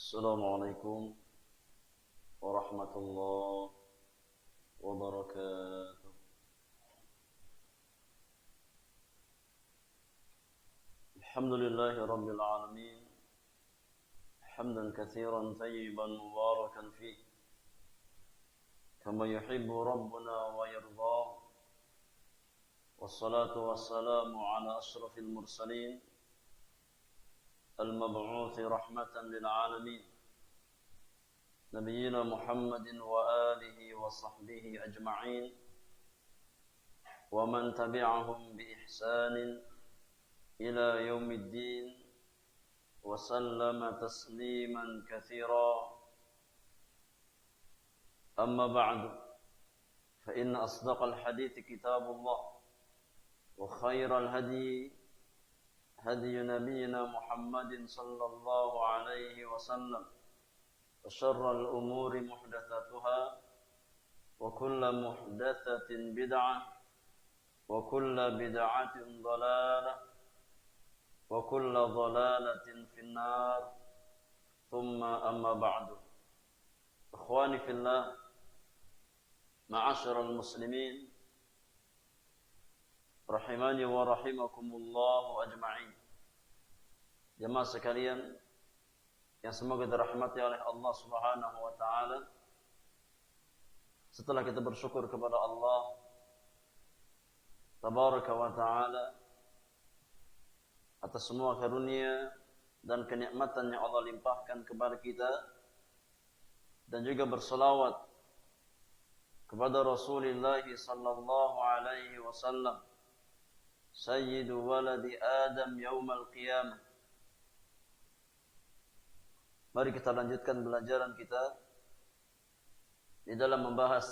Assalamualaikum warahmatullahi wabarakatuh. Alhamdulillahi rabbil alamin. Hamdan katsiran tayyiban mubarakan fihi kama yuhibbu rabbuna wa yarda. Wassalatu wassalamu ala asyrafil mursalin المبعوث رحمة للعالمين نبينا محمد وآله وصحبه أجمعين ومن تبعهم بإحسان إلى يوم الدين وسلم تسليما كثيرا أما بعد فإن أصدق الحديث كتاب الله وخير الهدي هدي نبينا محمد صلى الله عليه وسلم وشر الأمور محدثاتها وكل محدثة بدعة وكل بدعة ضلالة وكل ضلالة في النار ثم أما بعد إخواني في الله معاشر المسلمين rahimani wa rahimakumullah ajma'in. Jemaah sekalian yang semoga dirahmati oleh Allah Subhanahu wa taala. Setelah kita bersyukur kepada Allah tabaraka wa taala atas semua karunia dan kenikmatan yang Allah limpahkan kepada kita, dan juga berselawat kepada Rasulullah sallallahu alaihi wasallam Sayyidu waladi Adam yaumal qiyamah. Mari kita lanjutkan pelajaran kita di dalam membahas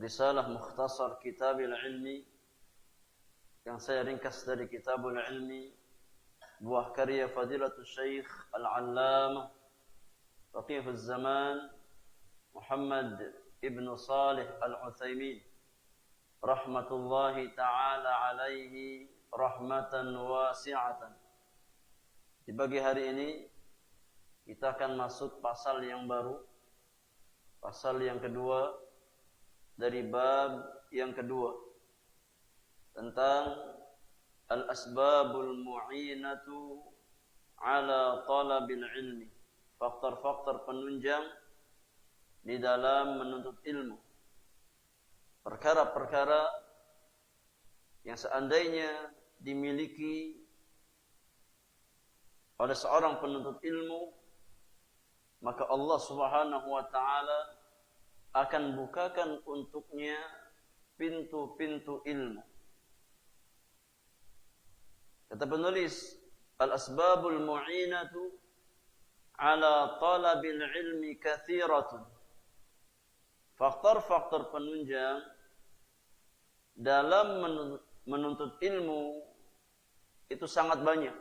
Risalah Mukhtasar Kitabil Ilmi yang saya ringkas dari Kitabul Ilmi, buah karya Fadilatul Syekh Al-Allamah Faqihuz Zaman Muhammad Ibn Salih Al-Utsaimin rahmatullahi ta'ala alaihi rahmatan wasi'atan. Di pagi hari ini kita akan masuk pasal yang baru, pasal yang kedua dari bab yang kedua, tentang al-asbabul mu'inatu ala talabil ilmi, faktor-faktor penunjang di dalam menuntut ilmu. Perkara-perkara yang seandainya dimiliki oleh seorang penuntut ilmu, maka Allah Subhanahu wa taala akan bukakan untuknya pintu-pintu ilmu. Kata penulis, al-asbabul mu'inatu ala talabil ilmi kathiratun. Faktor-faktor penunjang dalam menuntut ilmu itu sangat banyak.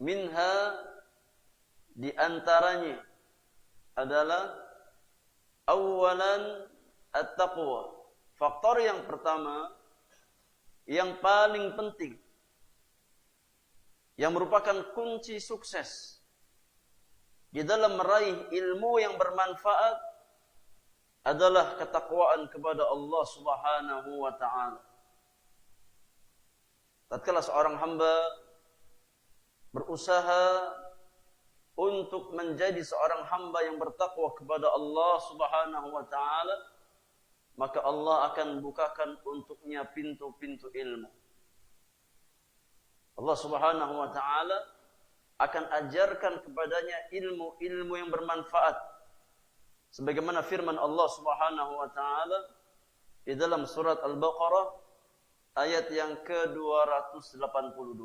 Minha, di antaranya adalah awalan at-taqwa. Faktor yang pertama, yang paling penting, yang merupakan kunci sukses di dalam meraih ilmu yang bermanfaat adalah ketakwaan kepada Allah Subhanahu wa taala. Tatkala seorang hamba berusaha untuk menjadi seorang hamba yang bertakwa kepada Allah Subhanahu wa taala, maka Allah akan bukakan untuknya pintu-pintu ilmu. Allah Subhanahu wa taala akan ajarkan kepadanya ilmu-ilmu yang bermanfaat. Sebagaimana firman Allah Subhanahu wa taala di dalam surat Al-Baqarah ayat yang ke-282.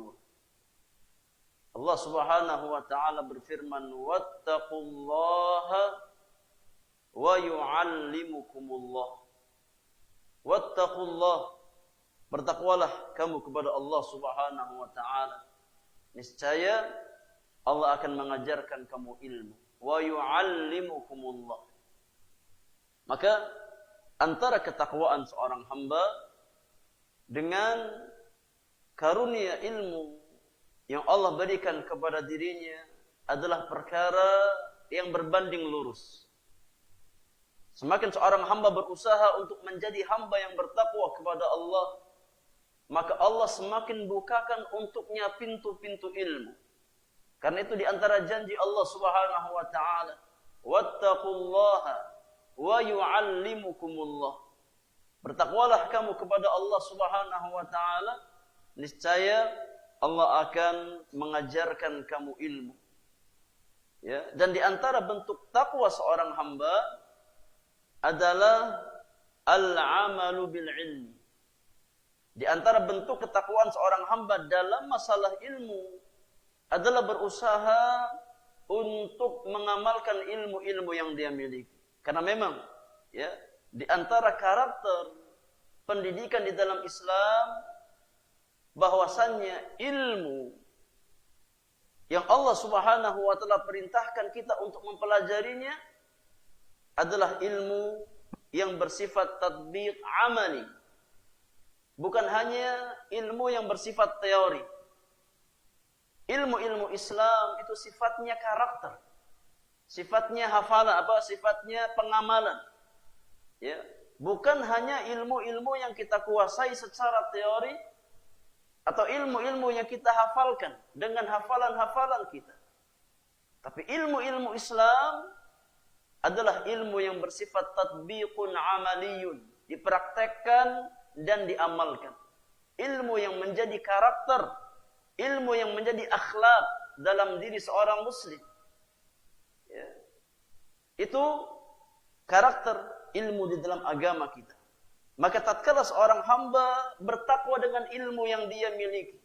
Allah Subhanahu wa taala berfirman, "Wattaqullaha wa yu'allimukumullah." Wattaqullah, bertakwalah kamu kepada Allah Subhanahu wa taala. Niscaya Allah akan mengajarkan kamu ilmu. Wa yu'allimukumullah. Maka antara ketakwaan seorang hamba dengan karunia ilmu yang Allah berikan kepada dirinya adalah perkara yang berbanding lurus. Semakin seorang hamba berusaha untuk menjadi hamba yang bertakwa kepada Allah, maka Allah semakin bukakan untuknya pintu-pintu ilmu. Karena itu di antara janji Allah Subhanahu wa taala, "Wattaqullaha wa yu'allimukumullah." Bertakwalah kamu kepada Allah Subhanahu wa taala, niscaya Allah akan mengajarkan kamu ilmu. Ya, dan di antara bentuk takwa seorang hamba adalah al-amalu bil ilmi. Di antara bentuk ketakwaan seorang hamba dalam masalah ilmu adalah berusaha untuk mengamalkan ilmu-ilmu yang dia miliki. Karena memang ya, di antara karakter pendidikan di dalam Islam bahwasannya ilmu yang Allah Subhanahu wa taala perintahkan kita untuk mempelajarinya adalah ilmu yang bersifat tatbiq amali. Bukan hanya ilmu yang bersifat teori. Ilmu-ilmu Islam itu sifatnya karakter. Sifatnya hafalan, sifatnya pengamalan. Ya, bukan hanya ilmu-ilmu yang kita kuasai secara teori atau ilmu-ilmu yang kita hafalkan dengan hafalan-hafalan kita. Tapi ilmu-ilmu Islam adalah ilmu yang bersifat tatbiqun amaliyun, dipraktekkan dan diamalkan. Ilmu yang menjadi karakter, ilmu yang menjadi akhlak dalam diri seorang muslim. Ya. Itu karakter ilmu di dalam agama kita. Maka tatkala seorang hamba bertakwa dengan ilmu yang dia miliki,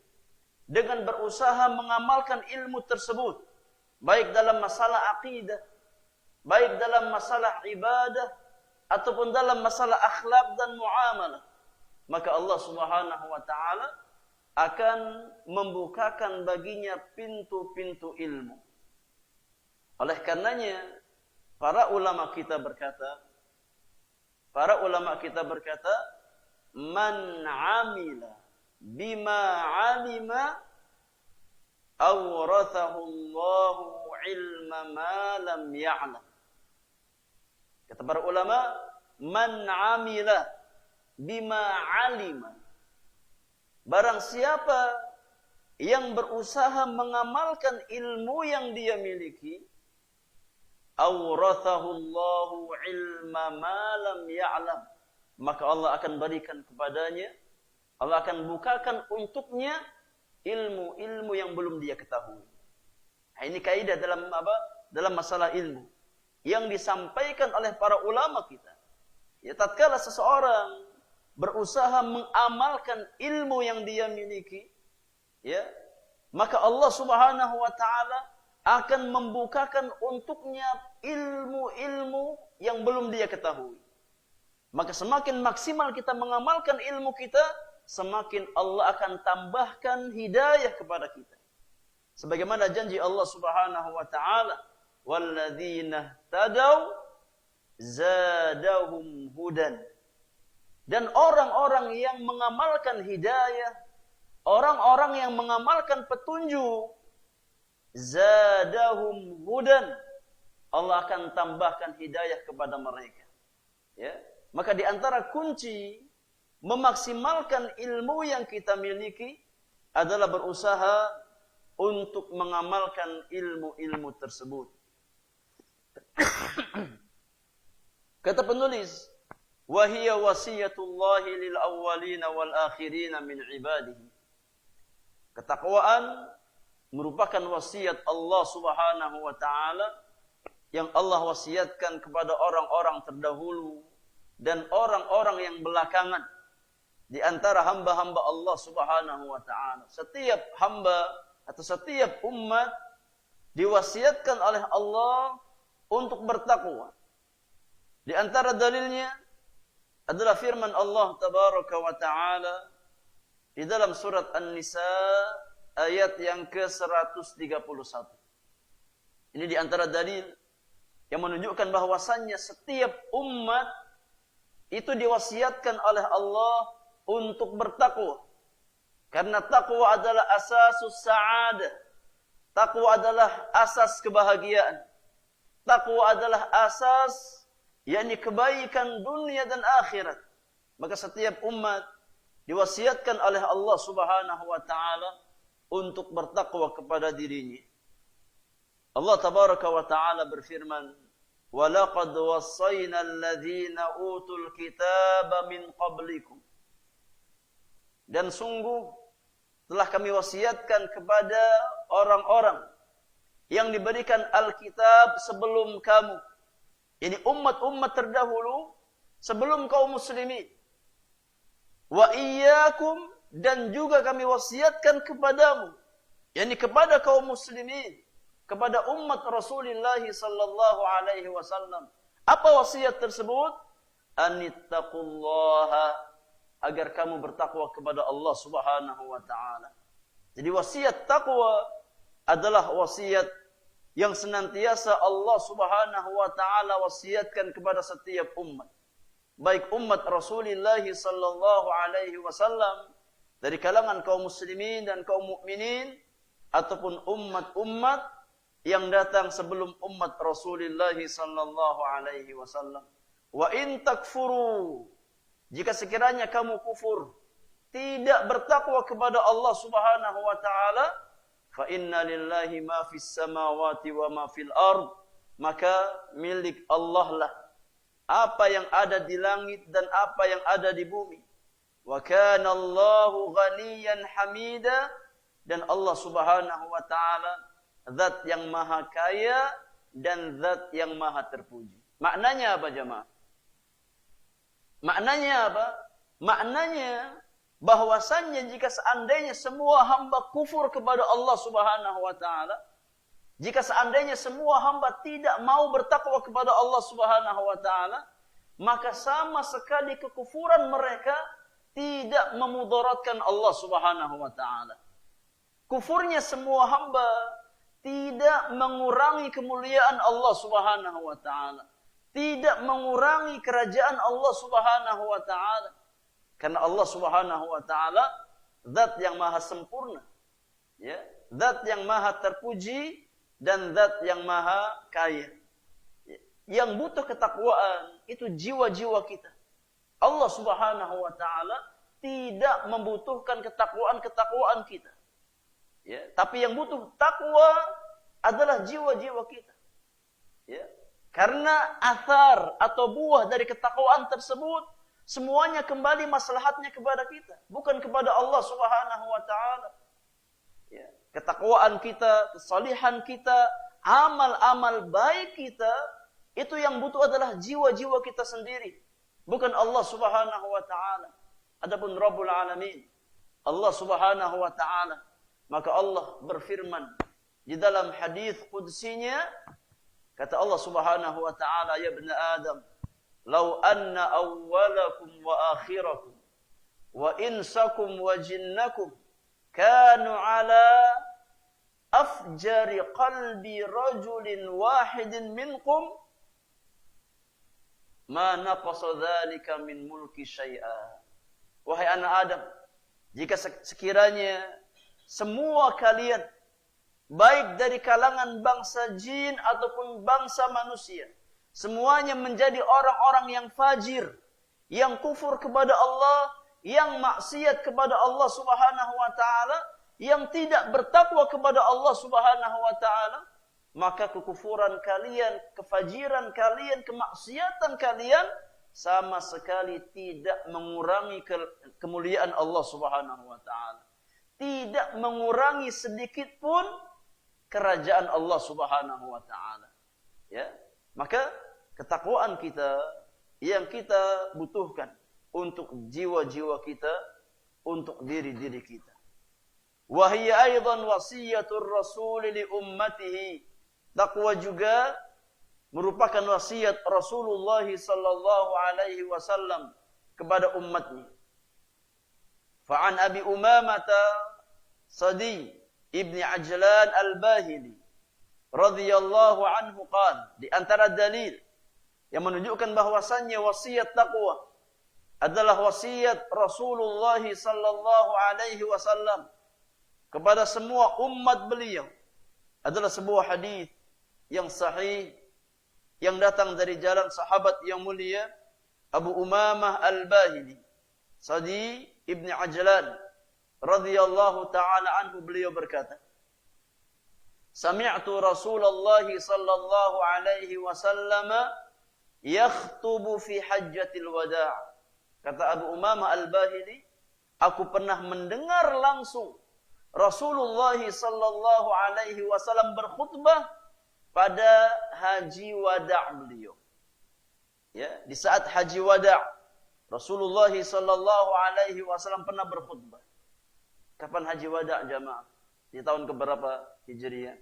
dengan berusaha mengamalkan ilmu tersebut, baik dalam masalah akidah, baik dalam masalah ibadah, ataupun dalam masalah akhlak dan muamalah, maka Allah Subhanahu wa taala akan membukakan baginya pintu-pintu ilmu. Oleh karenanya para ulama kita berkata, man amila bima alima awrathahu Allahu ilma ma lam ya'lam. Kata para ulama, man amila bima alima. Barang siapa yang berusaha mengamalkan ilmu yang dia miliki, awrathahu Allahu ilma ma lam ya'lam. Maka Allah akan berikan kepadanya, Allah akan bukakan untuknya ilmu-ilmu yang belum dia ketahui. Nah, ini kaidah dalam dalam masalah ilmu yang disampaikan oleh para ulama kita. Ya, tatkala seseorang berusaha mengamalkan ilmu yang dia miliki, ya, maka Allah Subhanahu wa taala akan membukakan untuknya ilmu-ilmu yang belum dia ketahui. Maka semakin maksimal kita mengamalkan ilmu kita, semakin Allah akan tambahkan hidayah kepada kita. Sebagaimana janji Allah Subhanahu wa taala, "Walladzina tadaw zadahum hudan." Dan orang-orang yang mengamalkan hidayah, orang-orang yang mengamalkan petunjuk, zadahum hudan, Allah akan tambahkan hidayah kepada mereka. Ya, maka di antara kunci memaksimalkan ilmu yang kita miliki adalah berusaha untuk mengamalkan ilmu-ilmu tersebut. Kata penulis, wa hiya wasiyatullahi lil awwalina wal akhirina min ibadihi. Ketakwaan merupakan wasiat Allah Subhanahu wa taala yang Allah wasiatkan kepada orang-orang terdahulu dan orang-orang yang belakangan di antara hamba-hamba Allah Subhanahu wa taala. Setiap hamba atau setiap umat diwasiatkan oleh Allah untuk bertakwa. Di antara dalilnya adalah firman Allah tabaraka wa ta'ala di dalam surat An-Nisa ayat yang ke-131. Ini di antara dalil yang menunjukkan bahwasannya setiap umat itu diwasiatkan oleh Allah untuk bertakwa. Karena takwa adalah asasus sa'adah. Takwa adalah asas kebahagiaan. Takwa adalah asas, yakni kebaikan dunia dan akhirat. Maka setiap umat diwasiatkan oleh Allah Subhanahu wa taala untuk bertakwa kepada dirinya. Allah tabaraka wa taala berfirman, "Wa laqad wassayna alladhina utul kitaba min qablikum." Dan sungguh telah kami wasiatkan kepada orang-orang yang diberikan Alkitab sebelum kamu. Ini umat-umat terdahulu sebelum kaum muslimin. Wa iyyakum, dan juga kami wasiatkan kepadamu, yakni kepada kaum muslimin, kepada umat Rasulullah sallallahu alaihi wasallam. Apa wasiat tersebut? Anittaqullaha, agar kamu bertakwa kepada Allah Subhanahu wa taala. Jadi wasiat takwa adalah wasiat yang senantiasa Allah Subhanahu wa taala wasiatkan kepada setiap umat. Baik umat Rasulullah sallallahu alaihi wasallam dari kalangan kaum muslimin dan kaum mukminin, ataupun umat-umat yang datang sebelum umat Rasulullah sallallahu alaihi wasallam. Wa in takfuru, jika sekiranya kamu kufur, tidak bertakwa kepada Allah Subhanahu wa taala, fa inna lillahi ma fis samawati wa ma fil ard, maka milik Allah lah apa yang ada di langit dan apa yang ada di bumi. Wa kana Allahu ghaniyan hamida, dan Allah Subhanahu wa taala zat yang maha kaya dan zat yang maha terpuji. Maknanya apa jemaah? Maknanya apa? Maknanya bahwasannya jika seandainya semua hamba kufur kepada Allah Subhanahu wa taala, jika seandainya semua hamba tidak mau bertakwa kepada Allah Subhanahu wa taala, maka sama sekali kekufuran mereka tidak memudaratkan Allah Subhanahu wa taala. Kufurnya semua hamba tidak mengurangi kemuliaan Allah Subhanahu wa taala, tidak mengurangi kerajaan Allah Subhanahu wa taala. Karena Allah Subhanahu wa taala zat yang maha sempurna, ya, zat yang maha terpuji dan zat yang maha kaya. Yang butuh ketakwaan itu jiwa-jiwa kita. Allah Subhanahu wa taala tidak membutuhkan ketakwaan kita. Ya, tapi yang butuh takwa adalah jiwa-jiwa kita. Ya. Karena athar atau buah dari ketakwaan tersebut semuanya kembali maslahatnya kepada kita, bukan kepada Allah Subhanahu wa taala. Ya, ketakwaan kita, kesalihan kita, amal-amal baik kita, itu yang butuh adalah jiwa-jiwa kita sendiri, bukan Allah Subhanahu wa taala. Adapun Rabbul Alamin, Allah Subhanahu wa taala, maka Allah berfirman di dalam hadis qudsinya, kata Allah Subhanahu wa taala, ya ibn Adam, law anna awwalakum wa akhirakum wa insakum wa jinnakum kanu ala afjari qalbi rajulin wahidin minkum ma naqasa dzalika min mulki syai'a. Wahai anak Adam, jika sekiranya semua kalian, baik dari kalangan bangsa jin ataupun bangsa manusia, semuanya menjadi orang-orang yang fajir, yang kufur kepada Allah, yang maksiat kepada Allah Subhanahu wa taala, yang tidak bertakwa kepada Allah Subhanahu wa taala, maka kekufuran kalian, kefajiran kalian, kemaksiatan kalian sama sekali tidak mengurangi kemuliaan Allah Subhanahu wa taala. Tidak mengurangi sedikit pun kerajaan Allah Subhanahu wa taala. Ya. Maka ketakwaan kita yang kita butuhkan untuk jiwa-jiwa kita, untuk diri-diri kita. wa hiya aidan wasiyatur rasul li ummatihi. Takwa juga merupakan wasiat Rasulullah sallallahu alaihi wasallam kepada umatnya. Fa'an Abi Umamah Sadi ibni Ajlan al-Bahili radhiyallahu anhu qala, di antara dalil yang menunjukkan bahwasannya wasiat takwa adalah wasiat Rasulullah sallallahu alaihi wasallam kepada semua umat beliau adalah sebuah hadis yang sahih yang datang dari jalan sahabat yang mulia Abu Umamah al-Bahili Sadi ibni Ajlan radhiyallahu taala anhu, beliau berkata, sami'tu Rasulullah sallallahu alaihi wasallam yakhtubu fi hajjatil wada'. Kata Abu Umamah al-Bahili, aku pernah mendengar langsung Rasulullah sallallahu alaihi wasallam berkhutbah pada haji wada' beliau. Ya, di saat haji wada' Rasulullah sallallahu alaihi wasallam pernah berkhutbah. Kapan haji wada' jamaah? Di tahun keberapa Hijriah?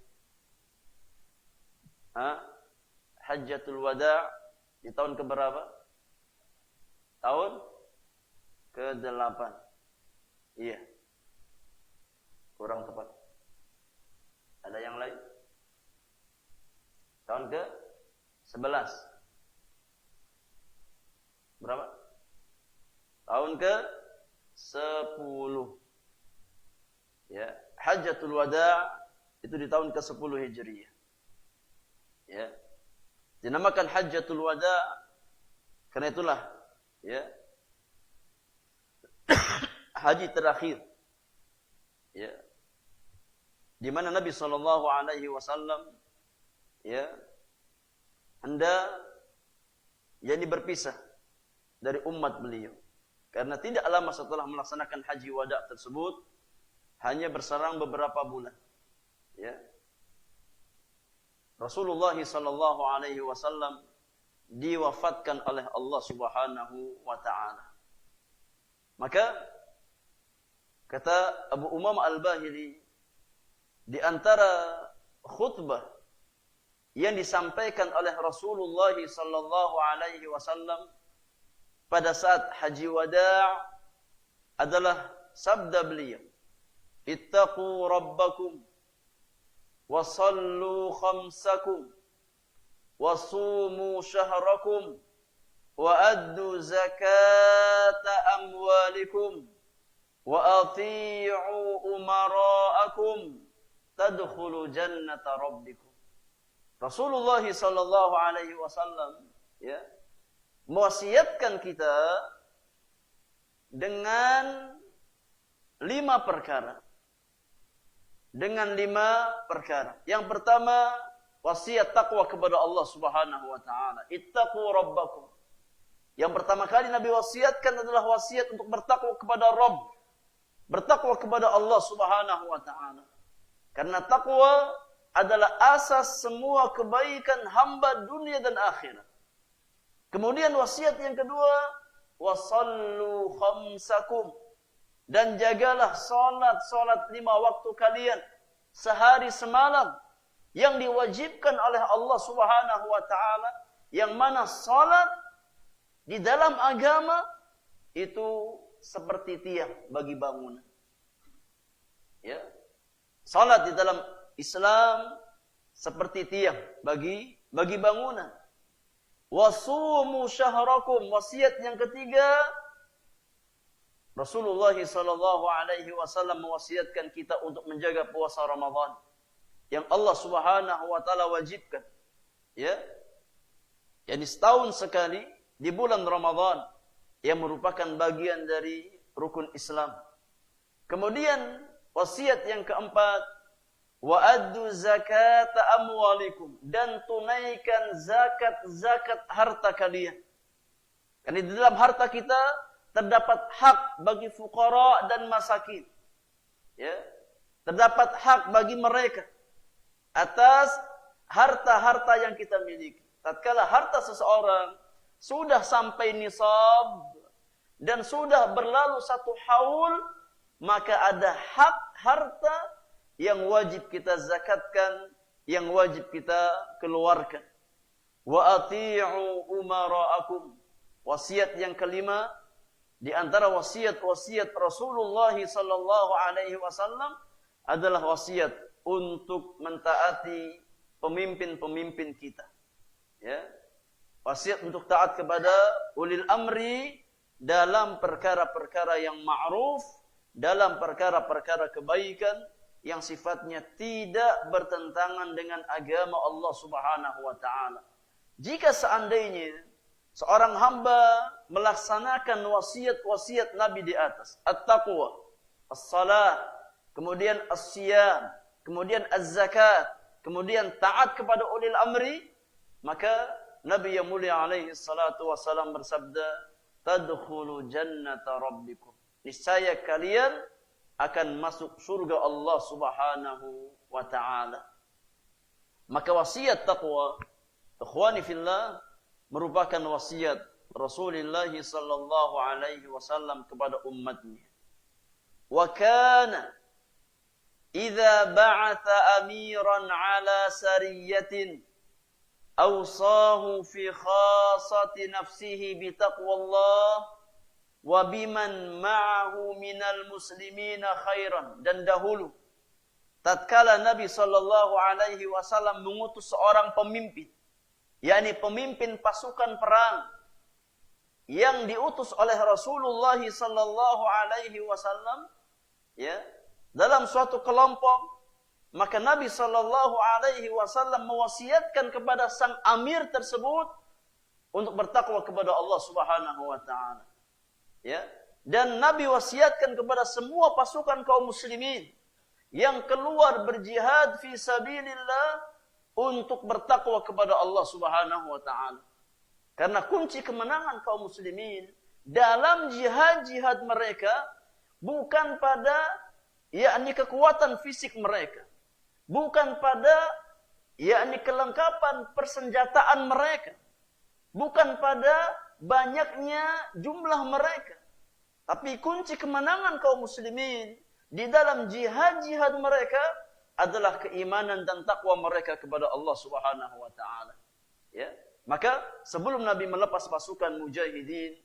Hajjatul wada' di tahun keberapa? Tahun ke-8. Iya. Kurang tepat. Ada yang lain? Tahun ke-11. Berapa? Tahun ke-10. Ya, Hajjatul Wada' itu di tahun ke-10 Hijriah. Ya. Dinamakan Hajjatul Wada' karena itulah ya haji terakhir. Ya. Di mana Nabi sallallahu alaihi wasallam ya hendak yakni berpisah dari umat beliau, karena tidak lama setelah melaksanakan haji wada tersebut hanya berserang beberapa bulan ya Rasulullah sallallahu alaihi wasallam diwafatkan oleh Allah Subhanahu wa taala. Maka kata Abu Umamah al-Bahili, di antara khutbah yang disampaikan oleh Rasulullah sallallahu alaihi wasallam pada saat haji wada' adalah sabda beliau, ittaqu rabbakum wa sallu khamsakum wa sumu syahrakum wa addu zakata amwalikum wa ati'u umara'akum tadkhulu jannata rabbikum. Rasulullah sallallahu alaihi wasallam ya mewasiatkan kita dengan 5 perkara. Dengan 5 perkara. Yang pertama, wasiat takwa kepada Allah Subhanahu wa taala. Ittaqu rabbakum. Yang pertama kali Nabi wasiatkan adalah wasiat untuk bertakwa kepada Rabb. Bertakwa kepada Allah Subhanahu wa taala. Karena takwa adalah asas semua kebaikan hamba dunia dan akhirat. Kemudian wasiat yang kedua, wasallu khamsakum, dan jagalah salat 5 waktu kalian sehari semalam yang diwajibkan oleh Allah Subhanahu wa taala, yang mana salat di dalam agama itu seperti tiang bagi bangunan. Ya. Salat di dalam Islam seperti tiang bagi bangunan. Wasumu syahrakum, wasiat yang ketiga, Rasulullah sallallahu alaihi wasallam mewasiatkan kita untuk menjaga puasa Ramadan yang Allah Subhanahu wa taala wajibkan. Ya. Yani setahun sekali di bulan Ramadan yang merupakan bagian dari rukun Islam. Kemudian wasiat yang keempat, wa addu zakata amwalikum, dan tunaikan zakat harta kalian. Karena di dalam harta kita terdapat hak bagi fuqara dan masakin. Ya. Terdapat hak bagi mereka atas harta-harta yang kita miliki. Tatkala harta seseorang sudah sampai nisab dan sudah berlalu 1 haul, maka ada hak harta yang wajib kita zakatkan, yang wajib kita keluarkan. Wa ati'u umara'akum. Wasiat yang kelima, di antara wasiat-wasiat Rasulullah sallallahu alaihi wasallam adalah wasiat untuk mentaati pemimpin-pemimpin kita. Ya. Wasiat untuk taat kepada ulil amri dalam perkara-perkara yang ma'ruf, dalam perkara-perkara kebaikan yang sifatnya tidak bertentangan dengan agama Allah Subhanahu wa taala. Jika seandainya seorang hamba melaksanakan wasiat-wasiat Nabi di atas, at-taqwa, as-salah, kemudian as-siyam, kemudian az-zakat, kemudian taat kepada ulil amri, maka Nabi yang mulia alaihi salatu wasalam bersabda, tadkhulu jannata rabbikum. Niscaya kalian akan masuk surga Allah Subhanahu wa taala. Maka wasiat taqwa, ikhwani fillah, merupakan wasiat Rasulullah sallallahu alaihi wasallam kepada umatnya. Wa kana idza ba'atha amiran ala sariyatin awsahu fi khassati nafsihi bi taqwallah wa biman ma'ahu minal muslimina khairan. Dan dahulu tatkala Nabi sallallahu alaihi wasallam mengutus seorang pemimpin, yakni pemimpin pasukan perang yang diutus oleh Rasulullah sallallahu alaihi wasallam, ya, dalam suatu kelompok, maka Nabi sallallahu alaihi wasallam mewasiatkan kepada sang amir tersebut untuk bertakwa kepada Allah Subhanahu wa taala. Ya, dan Nabi wasiatkan kepada semua pasukan kaum muslimin yang keluar berjihad fi sabilillah untuk bertakwa kepada Allah Subhanahu wa taala. Karena kunci kemenangan kaum muslimin dalam jihad-jihad mereka bukan pada yakni kekuatan fisik mereka, bukan pada yakni kelengkapan persenjataan mereka, bukan pada banyaknya jumlah mereka, tapi kunci kemenangan kaum muslimin di dalam jihad-jihad mereka adalah keimanan dan takwa mereka kepada Allah Subhanahu wa taala. Ya, maka sebelum Nabi melepas pasukan mujahidin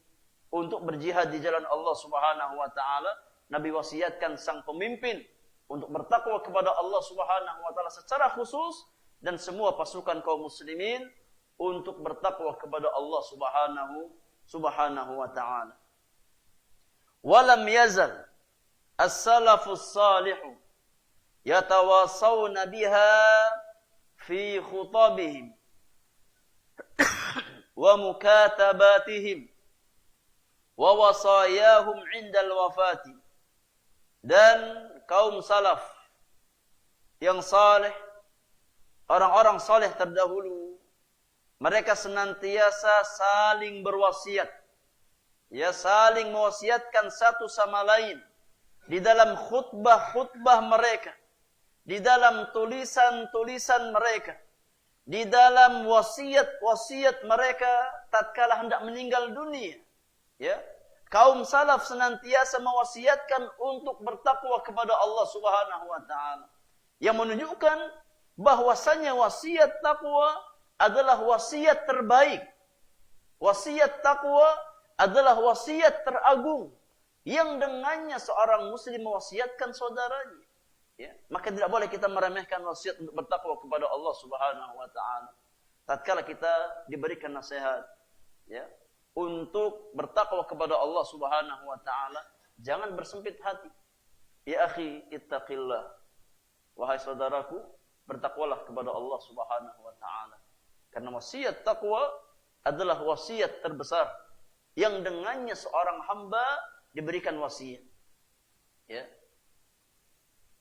untuk berjihad di jalan Allah Subhanahu wa taala, Nabi wasiatkan sang pemimpin untuk bertakwa kepada Allah Subhanahu wa taala secara khusus, dan semua pasukan kaum muslimin untuk bertakwa kepada Allah Subhanahu wa taala. Walam yazal as-salafus salihu yatawasawna biha fi khutabihim wa mukatabatihim wa wasayahum 'indal wafati. Dan kaum salaf yang saleh, orang-orang saleh terdahulu, mereka senantiasa saling berwasiat, ya, saling mewasiatkan satu sama lain di dalam khutbah-khutbah mereka, di dalam tulisan-tulisan mereka, di dalam wasiat-wasiat mereka tatkala hendak meninggal dunia. Ya, kaum salaf senantiasa mewasiatkan untuk bertakwa kepada Allah Subhanahu wa taala, yang menunjukkan bahwasanya wasiat takwa adalah wasiat terbaik. Wasiat takwa adalah wasiat teragung yang dengannya seorang muslim mewasiatkan saudaranya. Ya, maka tidak boleh kita meremehkan wasiat untuk bertakwa kepada Allah Subhanahu wa taala. Tatkala kita diberikan nasihat, ya, untuk bertakwa kepada Allah Subhanahu wa taala, jangan bersempit hati. Ya akhi, ittaqillah. Wahai saudaraku, bertakwalah kepada Allah Subhanahu wa taala. Karena wasiat takwa adalah wasiat terbesar yang dengannya seorang hamba diberikan wasiat. Ya.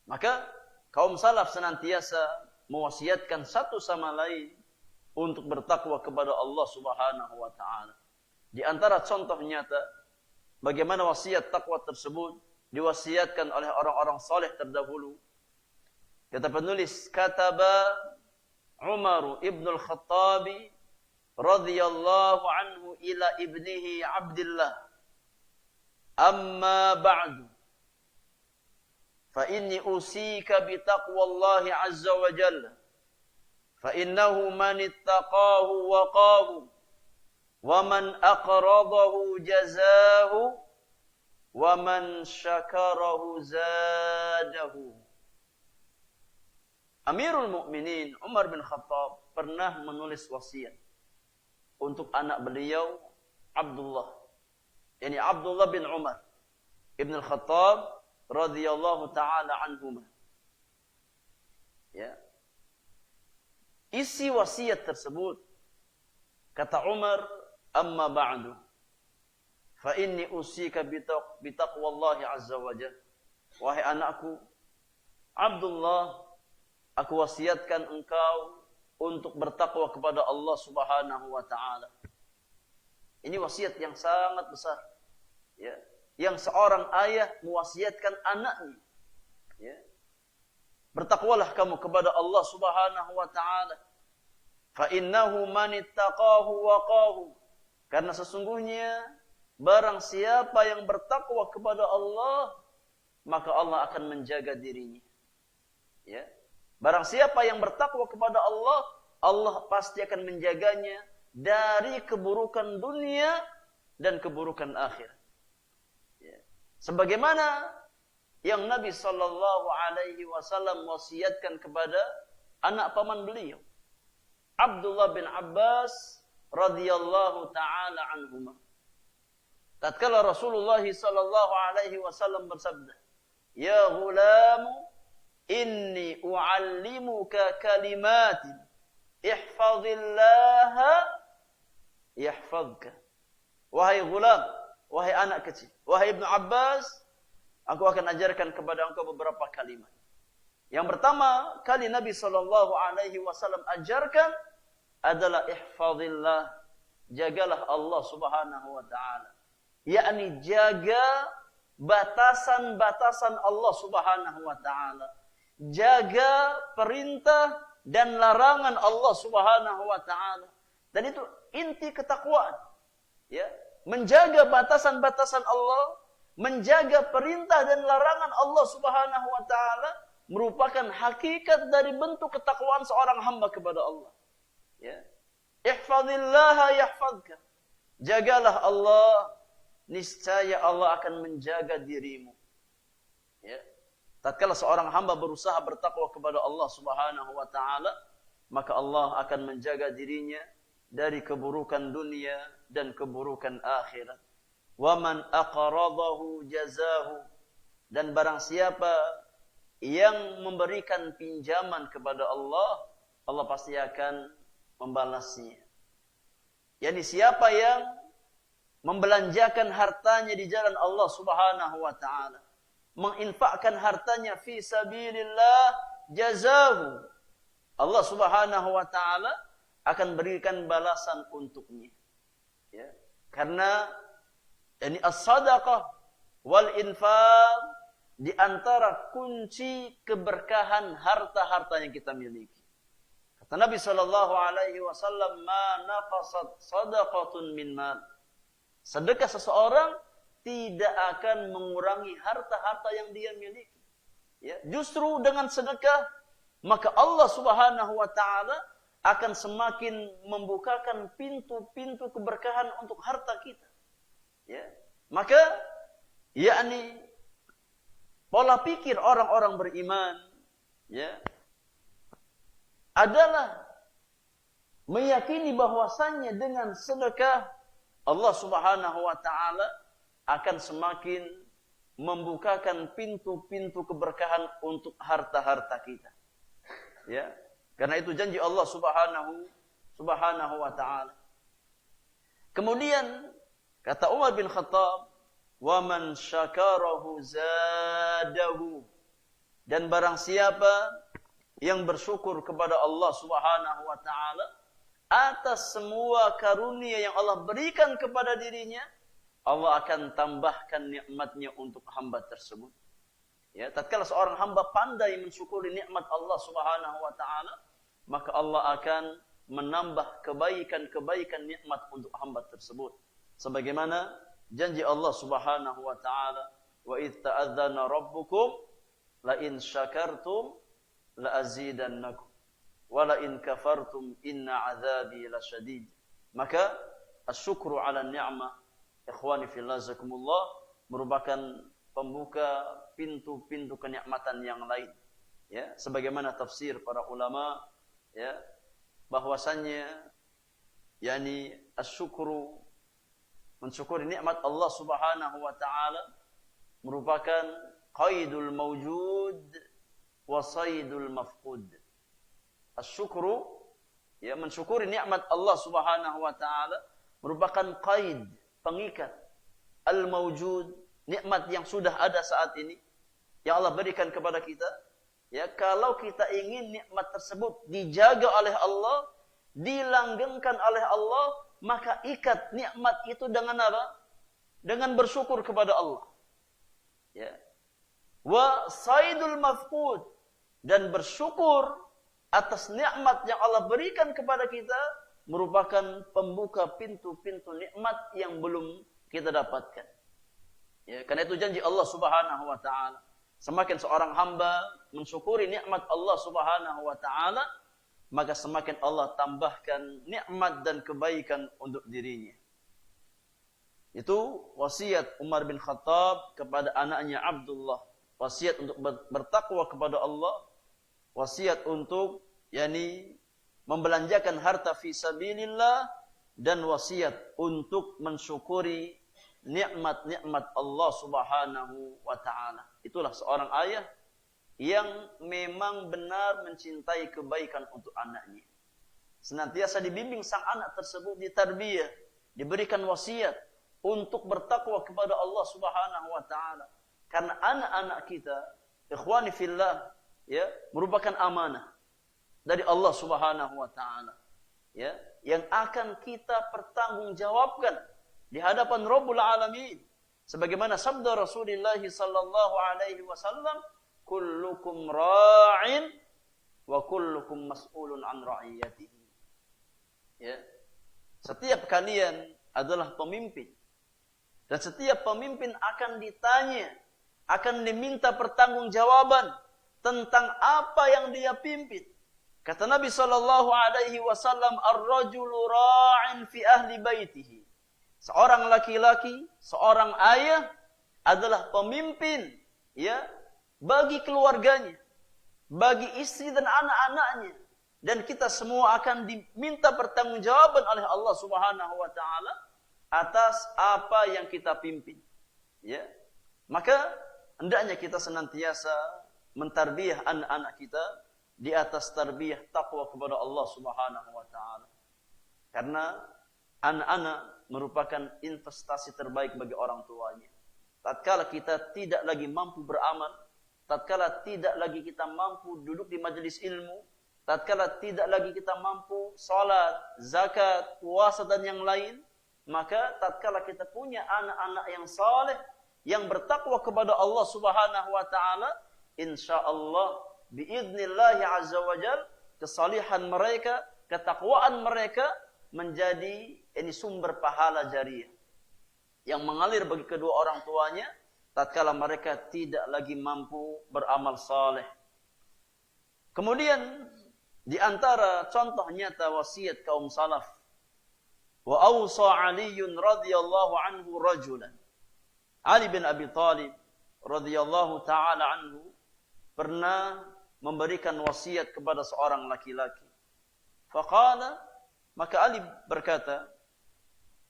Maka kaum salaf senantiasa mewasiatkan satu sama lain untuk bertakwa kepada Allah Subhanahu wa taala. Di antara contoh nyata bagaimana wasiat takwa tersebut diwasiatkan oleh orang-orang saleh terdahulu. Kata penulis, kataba Umar ibn al-Khattab radhiyallahu anhu ila ibnihi Abdullah, amma ba'du, fa inni usika bi taqwallahi azza wa jalla fa innahu man ittaqahu waqahu wa man aqradahu jazahu wa man syakarahu zadahu. Amirul Mukminin Umar bin Khattab pernah menulis wasiat untuk anak beliau Abdullah, yakni Abdullah bin Umar Ibn Khattab radhiyallahu taala anhuma. Ya. Isi wasiat tersebut kata Umar, amma ba'du fa inni usika bi taqwallahi azza wa jalla. Wahai anakku Abdullah, aku wasiatkan engkau untuk bertakwa kepada Allah Subhanahu wa taala. Ini wasiat yang sangat besar. Ya, yang seorang ayah mewasiatkan anaknya. Ya. Bertakwalah kamu kepada Allah Subhanahu wa taala. Fa innahu man ittaqahu waqahu. Karena sesungguhnya barang siapa yang bertakwa kepada Allah, maka Allah akan menjaga dirinya. Ya. Barang siapa yang bertakwa kepada Allah, Allah pasti akan menjaganya dari keburukan dunia dan keburukan akhirat. Ya. Sebagaimana yang Nabi sallallahu alaihi wasallam wasiatkan kepada anak paman beliau, Abdullah bin Abbas radhiyallahu taala anhuma. Tatkala Rasulullah sallallahu alaihi wasallam bersabda, "Ya ghulamu, inni u'allimuka kalimatin ihfazillaha yahfazka." Wahai gulam, wahai anak kecil, wahai Ibnu Abbas, aku akan ajarkan kepada engkau beberapa kalimat. Yang pertama kali Nabi sallallahu alaihi wasallam ajarkan adalah ihfazillah, jagalah Allah Subhanahu wa taala. Yakni jaga batasan-batasan Allah Subhanahu wa taala. Jaga perintah dan larangan Allah Subhanahu wa taala. Dan itu inti ketakwaan. Ya, menjaga batasan-batasan Allah, menjaga perintah dan larangan Allah Subhanahu wa taala merupakan hakikat dari bentuk ketakwaan seorang hamba kepada Allah. Ya. Ihfazillaha yahfazka. Jagalah Allah, niscaya Allah akan menjaga dirimu. Ya. Tatkala seorang hamba berusaha bertakwa kepada Allah Subhanahu wa taala, maka Allah akan menjaga dirinya dari keburukan dunia dan keburukan akhirat. Wa man aqradahu jazahu. Dan barang siapa yang memberikan pinjaman kepada Allah, Allah pasti akan membalasnya. Yani siapa yang membelanjakan hartanya di jalan Allah Subhanahu wa taala, menginfakkan hartanya fi sabilillah, jazahu, Allah Subhanahu wa taala akan berikan balasan untuknya. Ya. Karena ini as-sadaqah wal infaq di antara kunci keberkahan harta-harta yang kita miliki. Kata Nabi sallallahu alaihi wasallam, "Ma naqasat sadaqatun min mal." Sedekah seseorang tidak akan mengurangi harta-harta yang dia miliki. Ya, justru dengan sedekah maka Allah Subhanahu wa taala akan semakin membukakan pintu-pintu keberkahan untuk harta kita. Ya. Maka yakni pola pikir orang-orang beriman ya adalah meyakini bahwasannya dengan sedekah Allah Subhanahu wa taala akan semakin membukakan pintu-pintu keberkahan untuk harta-harta kita. Ya. Karena itu janji Allah Subhanahu wa taala. Kemudian kata Umar bin Khattab, "Wa man syakarahu zadahu." Dan barang siapa yang bersyukur kepada Allah Subhanahu wa taala atas semua karunia yang Allah berikan kepada dirinya, Allah akan tambahkan nikmatnya untuk hamba tersebut. Ya, tatkala seorang hamba pandai mensyukuri nikmat Allah Subhanahu wa taala, maka Allah akan menambah kebaikan-kebaikan nikmat untuk hamba tersebut. Sebagaimana janji Allah Subhanahu wa taala, "Wa idz ta'adzana rabbukum la in syakartum la azidannakum wa la in kafartum inna azabi lasyadid. Maka asyukru ala ni'mah, ikhwani fillah zakumullah, merupakan pembuka pintu-pintu kenikmatan yang lain. Ya, sebagaimana tafsir para ulama, ya, bahwasannya yakni asyukru, mensyukuri nikmat Allah Subhanahu wa taala, merupakan qaidul mawjud wa saydul mafqud. Asyukru, ya, mensyukuri nikmat Allah Subhanahu wa taala merupakan qaid, pengikat al mawjud, nikmat yang sudah ada saat ini yang Allah berikan kepada kita. Ya, kalau kita ingin nikmat tersebut dijaga oleh Allah, dilanggengkan oleh Allah, maka ikat nikmat itu dengan apa? Dengan bersyukur kepada Allah. Ya. Wa saydul mafqud, dan bersyukur atas nikmat yang Allah berikan kepada kita merupakan pembuka pintu-pintu nikmat yang belum kita dapatkan. Ya, karena itu janji Allah Subhanahu wa taala, semakin seorang hamba mensyukuri nikmat Allah Subhanahu wa taala, maka semakin Allah tambahkan nikmat dan kebaikan untuk dirinya. Itu wasiat Umar bin Khattab kepada anaknya Abdullah. Wasiat untuk bertakwa kepada Allah, wasiat untuk yakni membelanjakan harta fi sabilillah, dan wasiat untuk mensyukuri nikmat-nikmat Allah Subhanahu wa taala. Itulah seorang ayah yang memang benar mencintai kebaikan untuk anaknya. Senantiasa dibimbing sang anak tersebut, ditarbiyah, diberikan wasiat untuk bertakwa kepada Allah Subhanahu wa taala. Karena anak-anak kita, ikhwani fillah, ya, merupakan amanah dari Allah Subhanahu wa taala, ya, yang akan kita pertanggungjawabkan di hadapan Rabbul Alamin. Sebagaimana sabda Rasulullah sallallahu alaihi wasallam, kullukum ra'in wa kullukum mas'ulun an ra'iyatihi. Ya. Setiap kalian adalah pemimpin, dan setiap pemimpin akan ditanya, akan diminta pertanggungjawaban tentang apa yang dia pimpin. Kata Nabi sallallahu alaihi wasallam, ar-rajulu ra'in fi ahli baitihi. Seorang laki-laki, seorang ayah adalah pemimpin, ya, bagi keluarganya, bagi istri dan anak-anaknya, dan kita semua akan diminta pertanggungjawaban oleh Allah Subhanahu wa taala atas apa yang kita pimpin. Ya. Maka hendaknya kita senantiasa mentarbiyah anak-anak kita di atas tarbiyah takwa kepada Allah Subhanahu wa taala. Karena anak-anak merupakan investasi terbaik bagi orang tuanya. Tatkala kita tidak lagi mampu beramal, tatkala tidak lagi kita mampu duduk di majelis ilmu, tatkala tidak lagi kita mampu salat, zakat, puasa dan yang lain, maka tatkala kita punya anak-anak yang saleh, yang bertakwa kepada Allah Subhanahu wa taala, insyaallah biiznillah azza wajal, kesalihan mereka, ketakwaan mereka menjadi ini sumber pahala jariah yang mengalir bagi kedua orang tuanya tatkala mereka tidak lagi mampu beramal saleh. Kemudian di antara contoh nyata wasiat kaum salaf, wa awsa Aliun radhiyallahu anhu rajulan. Ali bin Abi Thalib radhiyallahu taala anhu pernah memberikan wasiat kepada seorang laki-laki. Faqala, maka Ali berkata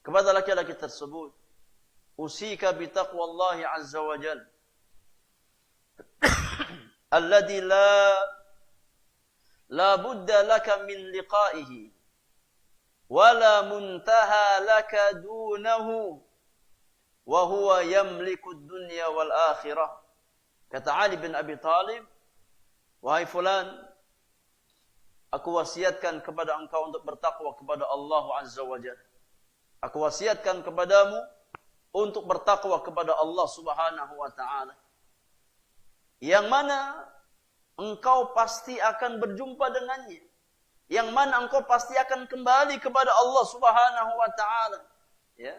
kepada laki-laki tersebut, usika bi taqwallahi azza wa jalla alladhi la budda laka min liqa'ihi wa la muntaha laka dunahu wa huwa yamliku ad-dunya wal akhirah. Kata Ali bin Abi Thalib, wahai fulan, aku wasiatkan kepada engkau untuk bertakwa kepada Allah Azza wa Jalla. Aku wasiatkan kepadamu untuk bertakwa kepada Allah Subhanahu wa taala. Yang mana engkau pasti akan berjumpa dengannya. Yang mana engkau pasti akan kembali kepada Allah Subhanahu wa taala. Ya.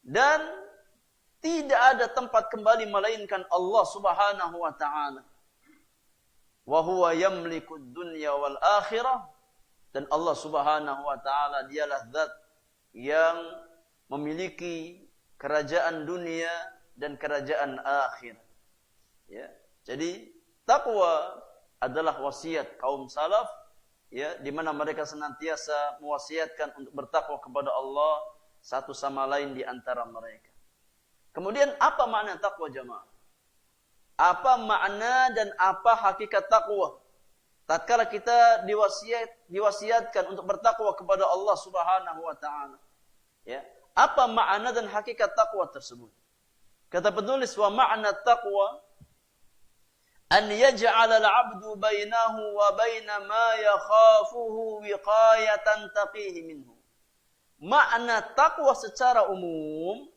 Dan Tidak ada tempat kembali melainkan Allah Subhanahu wa taala. Wa huwa yamliku dunya wal akhirah, dan Allah Subhanahu wa taala dialah zat yang memiliki kerajaan dunia dan kerajaan akhir. Ya. Jadi takwa adalah wasiat kaum salaf, ya, di mana mereka senantiasa mewasiatkan untuk bertakwa kepada Allah satu sama lain di antara mereka. Kemudian apa makna takwa jamaah? Apa makna dan apa hakikat takwa? Tatkala kita diwasiatkan untuk bertakwa kepada Allah Subhanahu wa taala. Ya. Apa makna dan hakikat takwa tersebut? Kata penulis, wa makna taqwa an yaj'ala al-'abdu bainahu wa baina ma yakhafuhu wiqayatan taqihi minhu. Makna takwa secara umum,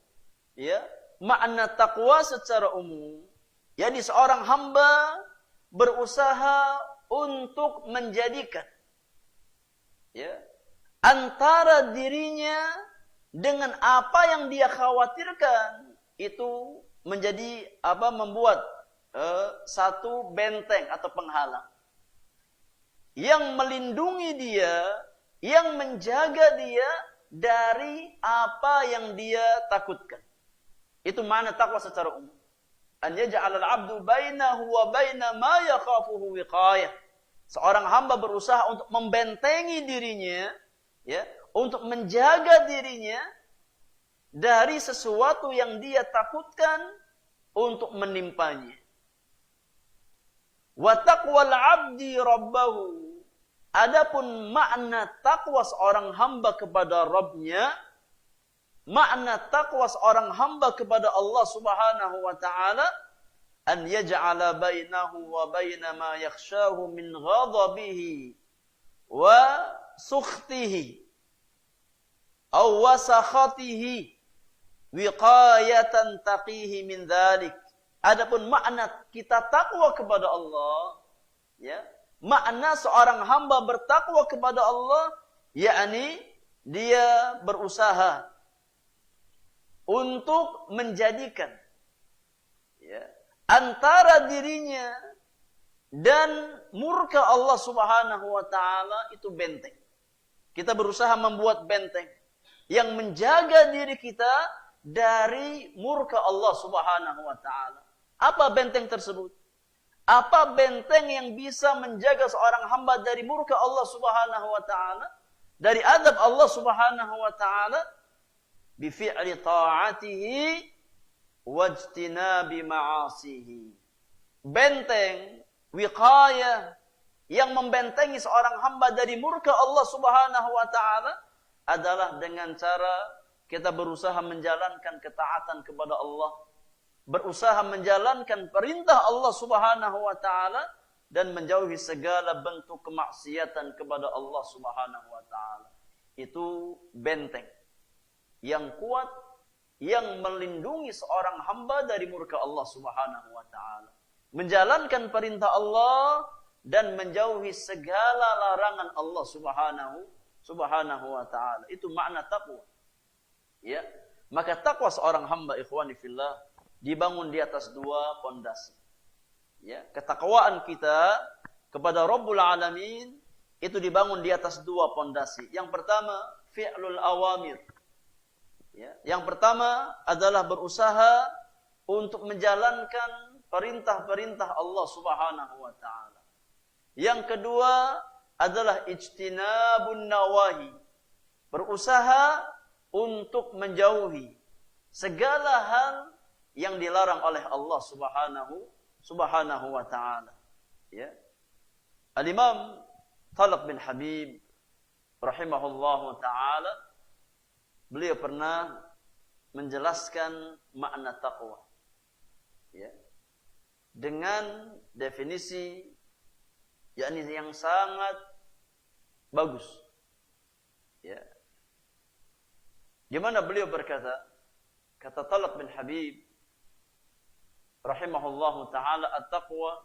ya, makna takwa secara umum, yakni seorang hamba berusaha untuk menjadikan, ya, antara dirinya dengan apa yang dia khawatirkan itu menjadi membuat satu benteng atau penghalang yang melindungi dia, yang menjaga dia dari apa yang dia takutkan. Itu makna takwa secara umum. An yaj'alal 'abdu bainahu wa baina ma yakhafuhu wiqayah. Seorang hamba berusaha untuk membentengi dirinya, ya, untuk menjaga dirinya dari sesuatu yang dia takutkan untuk menimpanya. Wa taqwal 'abdi rabbahu. Adapun makna takwa seorang hamba kepada Rabbnya, makna takwa seorang hamba kepada Allah Subhanahu wa taala, an yaj'ala bainahu wa baina ma yakhshahu min ghadabihi wa sukhtihi aw wasakhatihi wiqayatan taqihi min dzalik. Adapun makna kita takwa kepada Allah, ya, makna seorang hamba bertakwa kepada Allah, yakni dia berusaha untuk menjadikan, ya, antara dirinya dan murka Allah Subhanahu wa taala itu benteng. Kita berusaha membuat benteng yang menjaga diri kita dari murka Allah Subhanahu wa taala. Apa benteng tersebut? Apa benteng yang bisa menjaga seorang hamba dari murka Allah Subhanahu wa taala, dari azab Allah Subhanahu wa taala? Bi fi'li ta'atihi wajtinabi ma'asihi. Benteng, wiqayah yang membentengi seorang hamba dari murka Allah Subhanahu wa taala adalah dengan cara kita berusaha menjalankan ketaatan kepada Allah, berusaha menjalankan perintah Allah Subhanahu wa taala dan menjauhi segala bentuk kemaksiatan kepada Allah Subhanahu wa taala. Itu benteng yang kuat yang melindungi seorang hamba dari murka Allah Subhanahu wa taala. Menjalankan perintah Allah dan menjauhi segala larangan Allah Subhanahu wa taala. Itu makna takwa. Ya. Maka takwa seorang hamba, ikhwani fillah, dibangun di atas dua pondasi. Ya, ketakwaan kita kepada Rabbul Alamin itu dibangun di atas dua pondasi. Yang pertama, fi'lul awamir. Ya, yang pertama adalah berusaha untuk menjalankan perintah-perintah Allah Subhanahu wa taala. Yang kedua adalah ijtinabun nawahi. Berusaha untuk menjauhi segala hal yang dilarang oleh Allah Subhanahu wa taala. Ya. Al-Imam Talq bin Habib rahimahullahu taala, beliau pernah menjelaskan makna taqwa, ya, dengan definisi yakni yang sangat bagus. Ya. Gimana beliau berkata? Kata Talq bin Habib rahimahullahu taala, at-taqwa,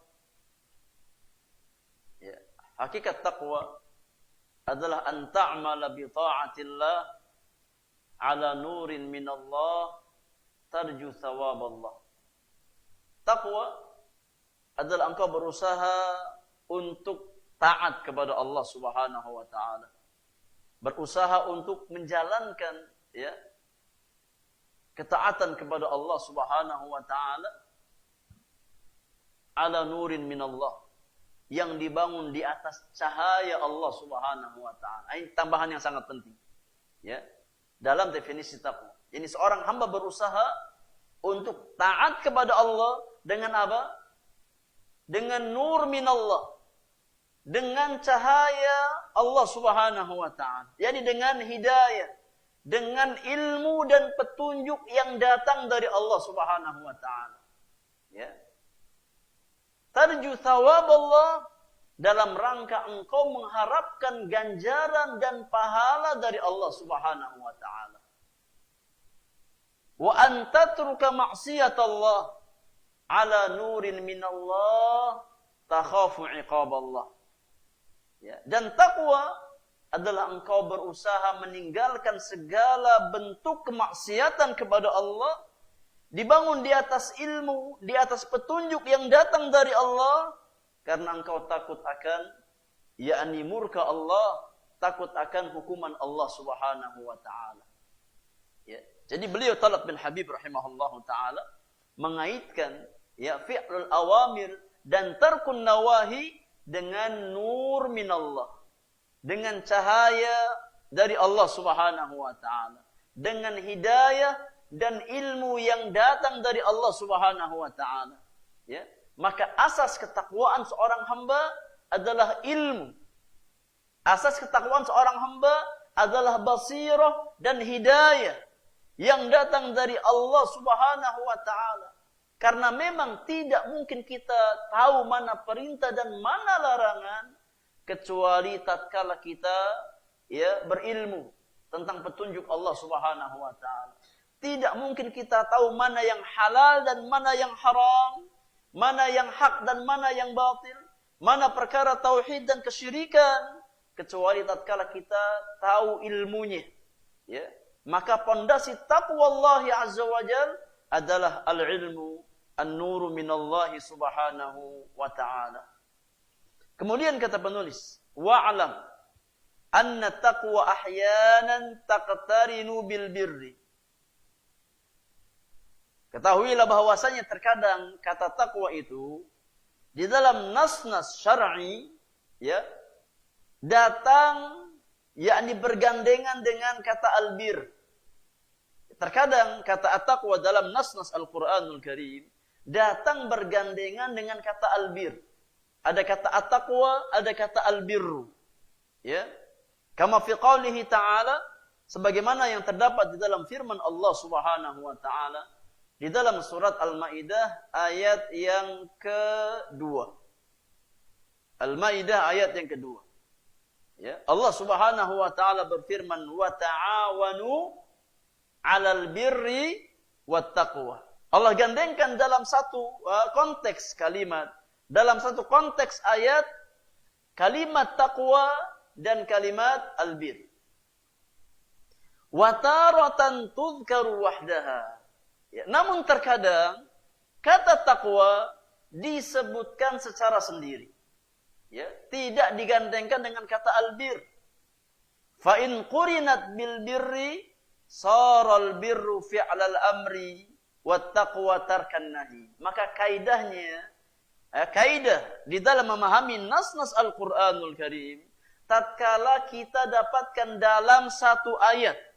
ya, hakikat taqwa adalah an ta'mala bi ta'atillah ala nurin minallah tarju thawab Allah. Taqwa adalah engkau berusaha untuk taat kepada Allah Subhanahu wa taala. Berusaha untuk menjalankan ya ketaatan kepada Allah Subhanahu wa taala ala nurin minallah, yang dibangun di atas cahaya Allah Subhanahu wa taala. Ini tambahan yang sangat penting. Ya. Dalam definisi taqwa. Ini seorang hamba berusaha untuk taat kepada Allah dengan apa? Dengan nur minallah. Dengan cahaya Allah Subhanahu wa taala. Jadi dengan hidayah, dengan ilmu dan petunjuk yang datang dari Allah Subhanahu wa taala. Ya. Tarju thawab Allah dalam rangka engkau mengharapkan ganjaran dan pahala dari Allah Subhanahu wa taala. Wa an tatruka ma'siyat Allah ala nurin minallah takhafu iqab Allah. Ya, dan takwa adalah engkau berusaha meninggalkan segala bentuk kemaksiatan kepada Allah, dibangun di atas ilmu, di atas petunjuk yang datang dari Allah, karena engkau takut akan yakni murka Allah, takut akan hukuman Allah Subhanahu wa taala. Ya. Jadi beliau Talab bin Habib rahimahullahu taala mengaitkan ya fi'lul awamir dan tarkun nawahi dengan nur minallah, dengan cahaya dari Allah Subhanahu wa taala, dengan hidayah dan ilmu yang datang dari Allah Subhanahu wa taala. Ya. Maka asas ketakwaan seorang hamba adalah ilmu. Asas ketakwaan seorang hamba adalah basirah dan hidayah yang datang dari Allah Subhanahu wa taala. Karena memang tidak mungkin kita tahu mana perintah dan mana larangan kecuali tatkala kita ya berilmu tentang petunjuk Allah Subhanahu wa taala. Tidak mungkin kita tahu mana yang halal dan mana yang haram, mana yang hak dan mana yang batil, mana perkara tauhid dan kesyirikan, kecuali tatkala kita tahu ilmunya. Ya. Maka pondasi taqwa Allah Azza wa Jal adalah al-ilmu, an-nuru minallahi subhanahu wa ta'ala. Kemudian kata penulis, wa'alam anna taqwa ahyanan taqtarinu bil birri. Ketahuilah bahwasanya terkadang kata takwa itu di dalam nas-nas syar'i ya datang yakni bergandengan dengan kata albir. Terkadang kata at-taqwa dalam nas-nas Al-Qur'anul Karim datang bergandengan dengan kata albir. Ada kata at-taqwa, ada kata albirru. Ya. Kama fi qaulihi ta'ala, sebagaimana yang terdapat di dalam firman Allah Subhanahu wa taala di dalam surat Al-Maidah ayat yang kedua. Al-Maidah ayat yang kedua. Ya, Allah Subhanahu wa taala berfirman, "Wa ta'awanu 'alal birri wat taqwa." Allah gandengkan dalam satu konteks kalimat, dalam satu konteks ayat kalimat taqwa dan kalimat albir. Wa taratan tudhkaru wahdaha. Ya, namun terkadang kata takwa disebutkan secara sendiri. Ya, tidak digandengkan dengan kata albir. Fa in qurinat bil birri saral birru fi'lal amri wat taqwa tarkan nahi. Maka kaidahnya kaidah di dalam memahami nas-nas Al-Qur'anul Karim, tatkala kita dapatkan dalam satu ayat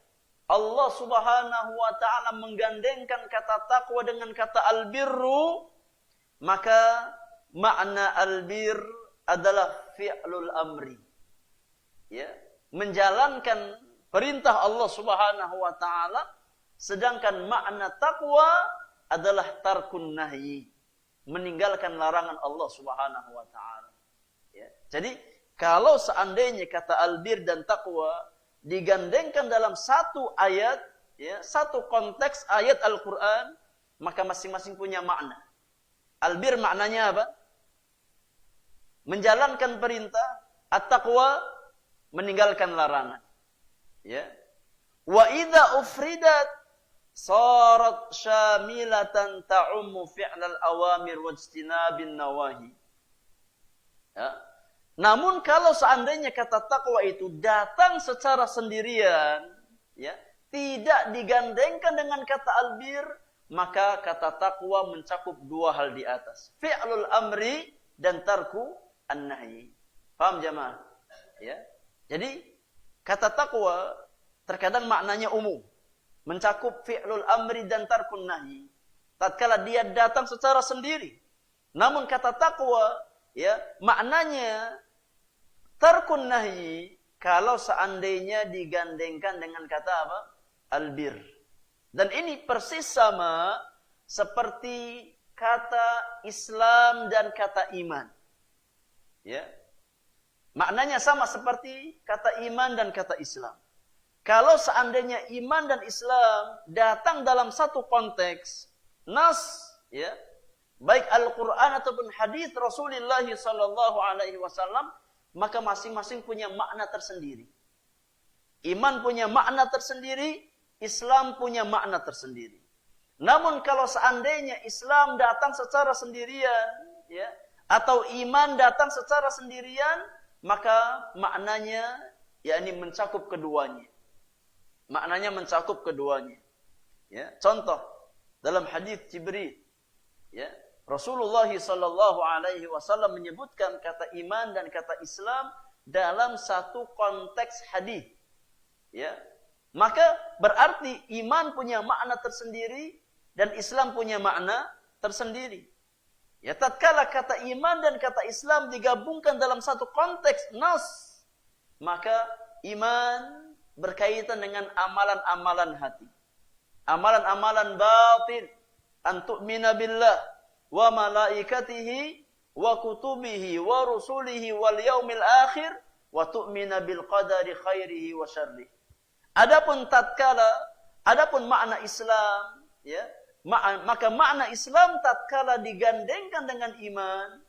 Allah Subhanahu wa ta'ala menggandengkan kata taqwa dengan kata albirru, maka makna albir adalah fi'lul amri. Ya, menjalankan perintah Allah Subhanahu wa ta'ala, sedangkan makna taqwa adalah tarkun nahyi, meninggalkan larangan Allah Subhanahu wa ta'ala. Ya, jadi kalau seandainya kata albir dan taqwa digandengkan dalam satu ayat, ya, satu konteks ayat Al-Quran, maka masing-masing punya makna. Albir maknanya apa? Menjalankan perintah, at-taqwa meninggalkan larangan. Ya. Wa idza ufridat sarat syamilatan ta'ummu fi'lal awamir wajtinabin nawahi. Ya. Namun kalau seandainya kata takwa itu datang secara sendirian, ya, tidak digandengkan dengan kata albir, maka kata takwa mencakup dua hal di atas. Fi'lul amri dan tarku an-nahyi. Paham jamaah? Ya. Jadi kata takwa terkadang maknanya umum. Mencakup fi'lul amri dan tarkun nahyi. Tatkala dia datang secara sendiri. Namun kata takwa, ya, maknanya tarkun nahyi kalau seandainya digandengkan dengan kata apa? Albir. Dan ini persis sama seperti kata Islam dan kata iman. Ya. Maknanya sama seperti kata iman dan kata Islam. Kalau seandainya iman dan Islam datang dalam satu konteks, nas, ya, baik Al-Quran ataupun hadis Rasulullah sallallahu alaihi wasallam, maka masing-masing punya makna tersendiri. Iman punya makna tersendiri, Islam punya makna tersendiri. Namun kalau seandainya Islam datang secara sendirian, ya, atau iman datang secara sendirian, maka maknanya yakni mencakup keduanya. Maknanya mencakup keduanya. Ya, contoh dalam hadis Jibril, ya, Rasulullah sallallahu alaihi wasallam menyebutkan kata iman dan kata Islam dalam satu konteks hadis. Ya. Maka berarti iman punya makna tersendiri dan Islam punya makna tersendiri. Ya, tatkala kata iman dan kata Islam digabungkan dalam satu konteks nas, maka iman berkaitan dengan amalan-amalan hati. Amalan-amalan batin. An tu'mina billah wa malaikatihi wa kutubihi wa rusulihi wal yaumil akhir wa tu'mina bil qadari khairihi wa syarrihi. Adapun makna Islam, ya, maka makna Islam tatkala digandengkan dengan iman,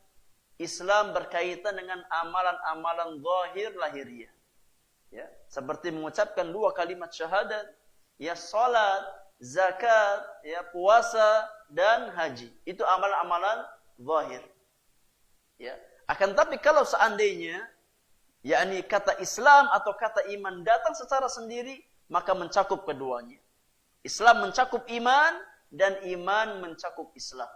Islam berkaitan dengan amalan-amalan zahir lahiriah. Ya, seperti mengucapkan dua kalimat syahadat, ya, salat, zakat, ya, puasa dan haji. Itu amalan-amalan zahir. Ya. Akan tapi kalau seandainya yakni kata Islam atau kata iman datang secara sendiri, maka mencakup keduanya. Islam mencakup iman dan iman mencakup Islam.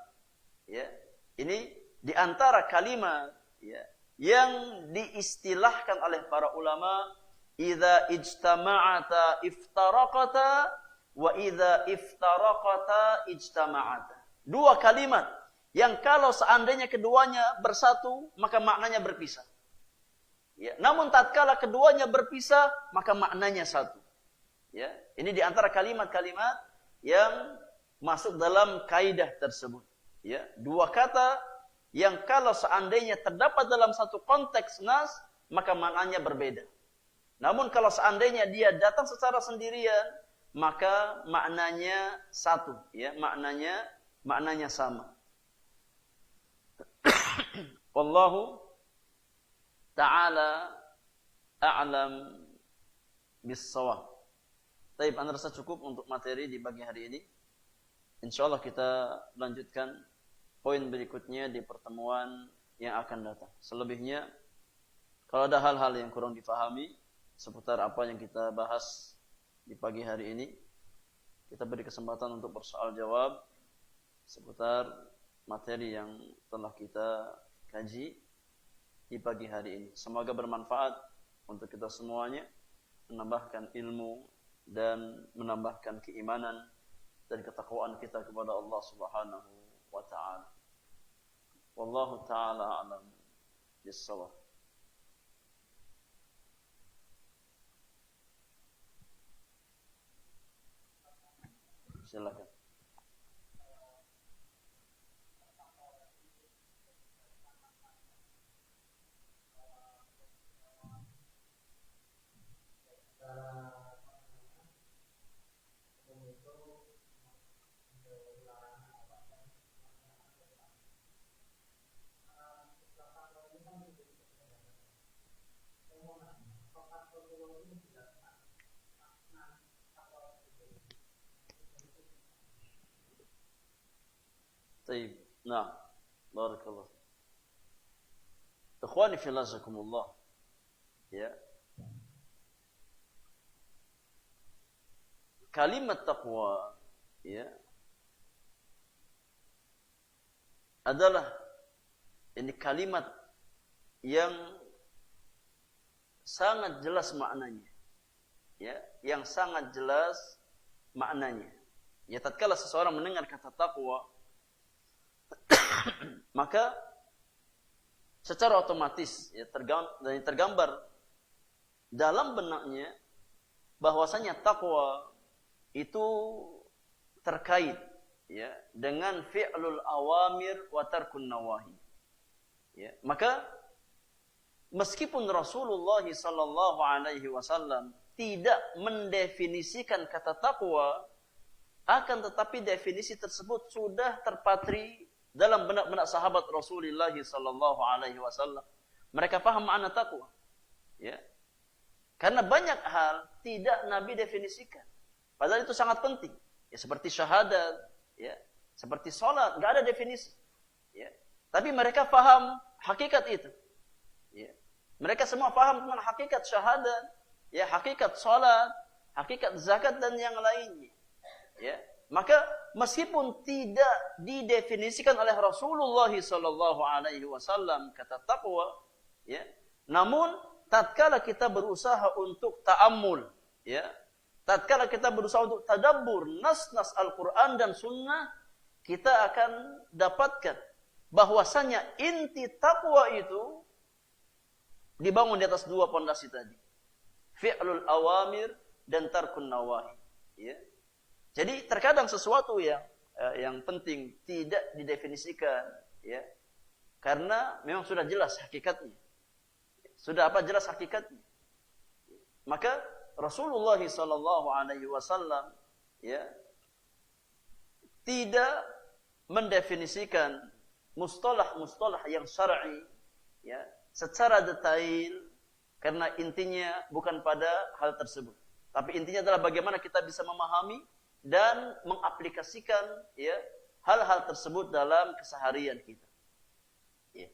Ya. Ini di antara kalimat, ya, yang diistilahkan oleh para ulama, idza ijtama'ata iftaraqata wa idza iftaraqata ijtama'ata. Dua kalimat yang kalau seandainya keduanya bersatu, maka maknanya berpisah. Ya, namun tatkala keduanya berpisah, maka maknanya satu. Ya, ini di antara kalimat-kalimat yang masuk dalam kaidah tersebut. Ya, dua kata yang kalau seandainya terdapat dalam satu konteks nas, maka maknanya berbeda. Namun kalau seandainya dia datang secara sendirian, maka maknanya satu, ya, maknanya sama. Wallahu ta'ala a'lam bis-shawab. Baik, Anda rasa cukup untuk materi di pagi hari ini. Insyaallah kita lanjutkan poin berikutnya di pertemuan yang akan datang. Selebihnya, kalau ada hal-hal yang kurang difahami seputar apa yang kita bahas di pagi hari ini, kita beri kesempatan untuk bersoal jawab seputar materi yang telah kita kaji di pagi hari ini. Semoga bermanfaat untuk kita semuanya, menambahkan ilmu dan menambahkan keimanan dan ketakwaan kita kepada Allah Subhanahu wa taala. Wallahu taala alam bis-shawab. Silakan. Taib. Nah, barakallah. Ikhwani fillah jazakumullah. Ya. Kalimat taqwa ya adalah ini kalimat yang sangat jelas maknanya. Ya, yang sangat jelas maknanya. Ya, tatkala seseorang mendengar kata taqwa maka secara otomatis ya tergambar dalam benaknya bahwasanya taqwa itu terkait ya dengan fi'lul awamir wa tarkun nawahi. Ya, maka meskipun Rasulullah sallallahu alaihi wasallam tidak mendefinisikan kata taqwa, akan tetapi definisi tersebut sudah terpatri dalam benak-benak sahabat Rasulullah sallallahu alaihi wasallam. Mereka paham makna taqwa. Ya. Karena banyak hal tidak Nabi definisikan. Padahal itu sangat penting. Ya, seperti syahadat, ya, seperti salat, enggak ada definisi. Ya. Tapi mereka paham hakikat itu. Ya. Mereka semua paham tentang hakikat syahadat, ya, hakikat salat, hakikat zakat dan yang lainnya. Ya. Maka meskipun tidak didefinisikan oleh Rasulullah sallallahu alaihi wasallam kata taqwa, ya, namun tatkala kita berusaha untuk ta'ammul, ya, tatkala kita berusaha untuk tadabbur nas-nas Al-Qur'an dan Sunnah, kita akan dapatkan bahwasanya inti taqwa itu dibangun di atas dua pondasi tadi. Fi'lul awamir dan tarkun nawahi. Ya. Jadi terkadang sesuatu yang penting tidak didefinisikan, ya. Karena memang sudah jelas hakikatnya. Sudah apa jelas hakikatnya. Maka Rasulullah sallallahu alaihi wasallam ya tidak mendefinisikan mustalah-mustalah yang syar'i ya secara detail karena intinya bukan pada hal tersebut. Tapi intinya adalah bagaimana kita bisa memahami dan mengaplikasikan ya hal-hal tersebut dalam keseharian kita. Ya.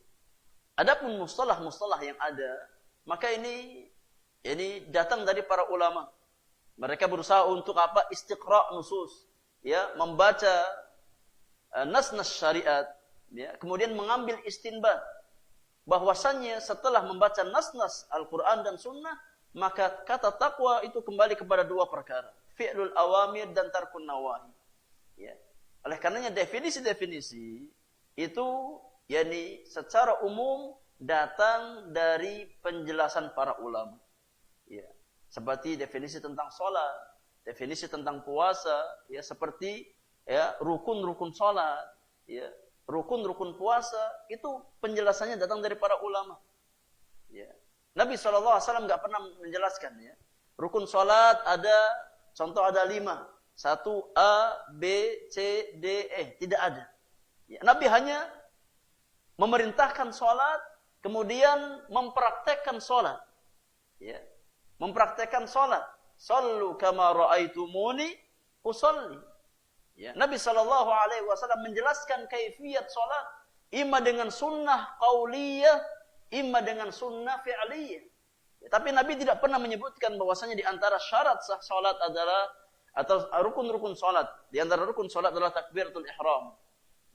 Adapun mustalah-mustalah yang ada, maka ini datang dari para ulama. Mereka berusaha untuk apa? Istiqra' nusus, ya, membaca nas-nas syariat, ya, kemudian mengambil istinbat bahwasannya setelah membaca nas-nas Al-Qur'an dan Sunnah, maka kata taqwa itu kembali kepada dua perkara, fi'lul awamir dan tarkun nawahi. Ya. Oleh karenanya definisi-definisi itu yakni secara umum datang dari penjelasan para ulama. Ya, seperti definisi tentang sholat, definisi tentang puasa, ya seperti ya rukun-rukun sholat, ya rukun-rukun puasa itu penjelasannya datang dari para ulama. Ya. Nabi SAW nggak pernah menjelaskan ya. Rukun sholat ada, contoh ada 5, 1 A, B, C, D, E, tidak ada. Ya, Nabi hanya memerintahkan sholat, kemudian mempraktekkan sholat. Ya. Mempraktekkan sholat. Sallu kama ra'aitumuni usalli. Ya, Nabi SAW menjelaskan kaifiyat sholat. Ima dengan sunnah qauliyah, ima dengan sunnah fi'liyah. Ya, tapi Nabi tidak pernah menyebutkan bahwasanya di antara syarat sah sholat adalah, atau rukun-rukun sholat. Di antara rukun sholat adalah takbiratul ihram.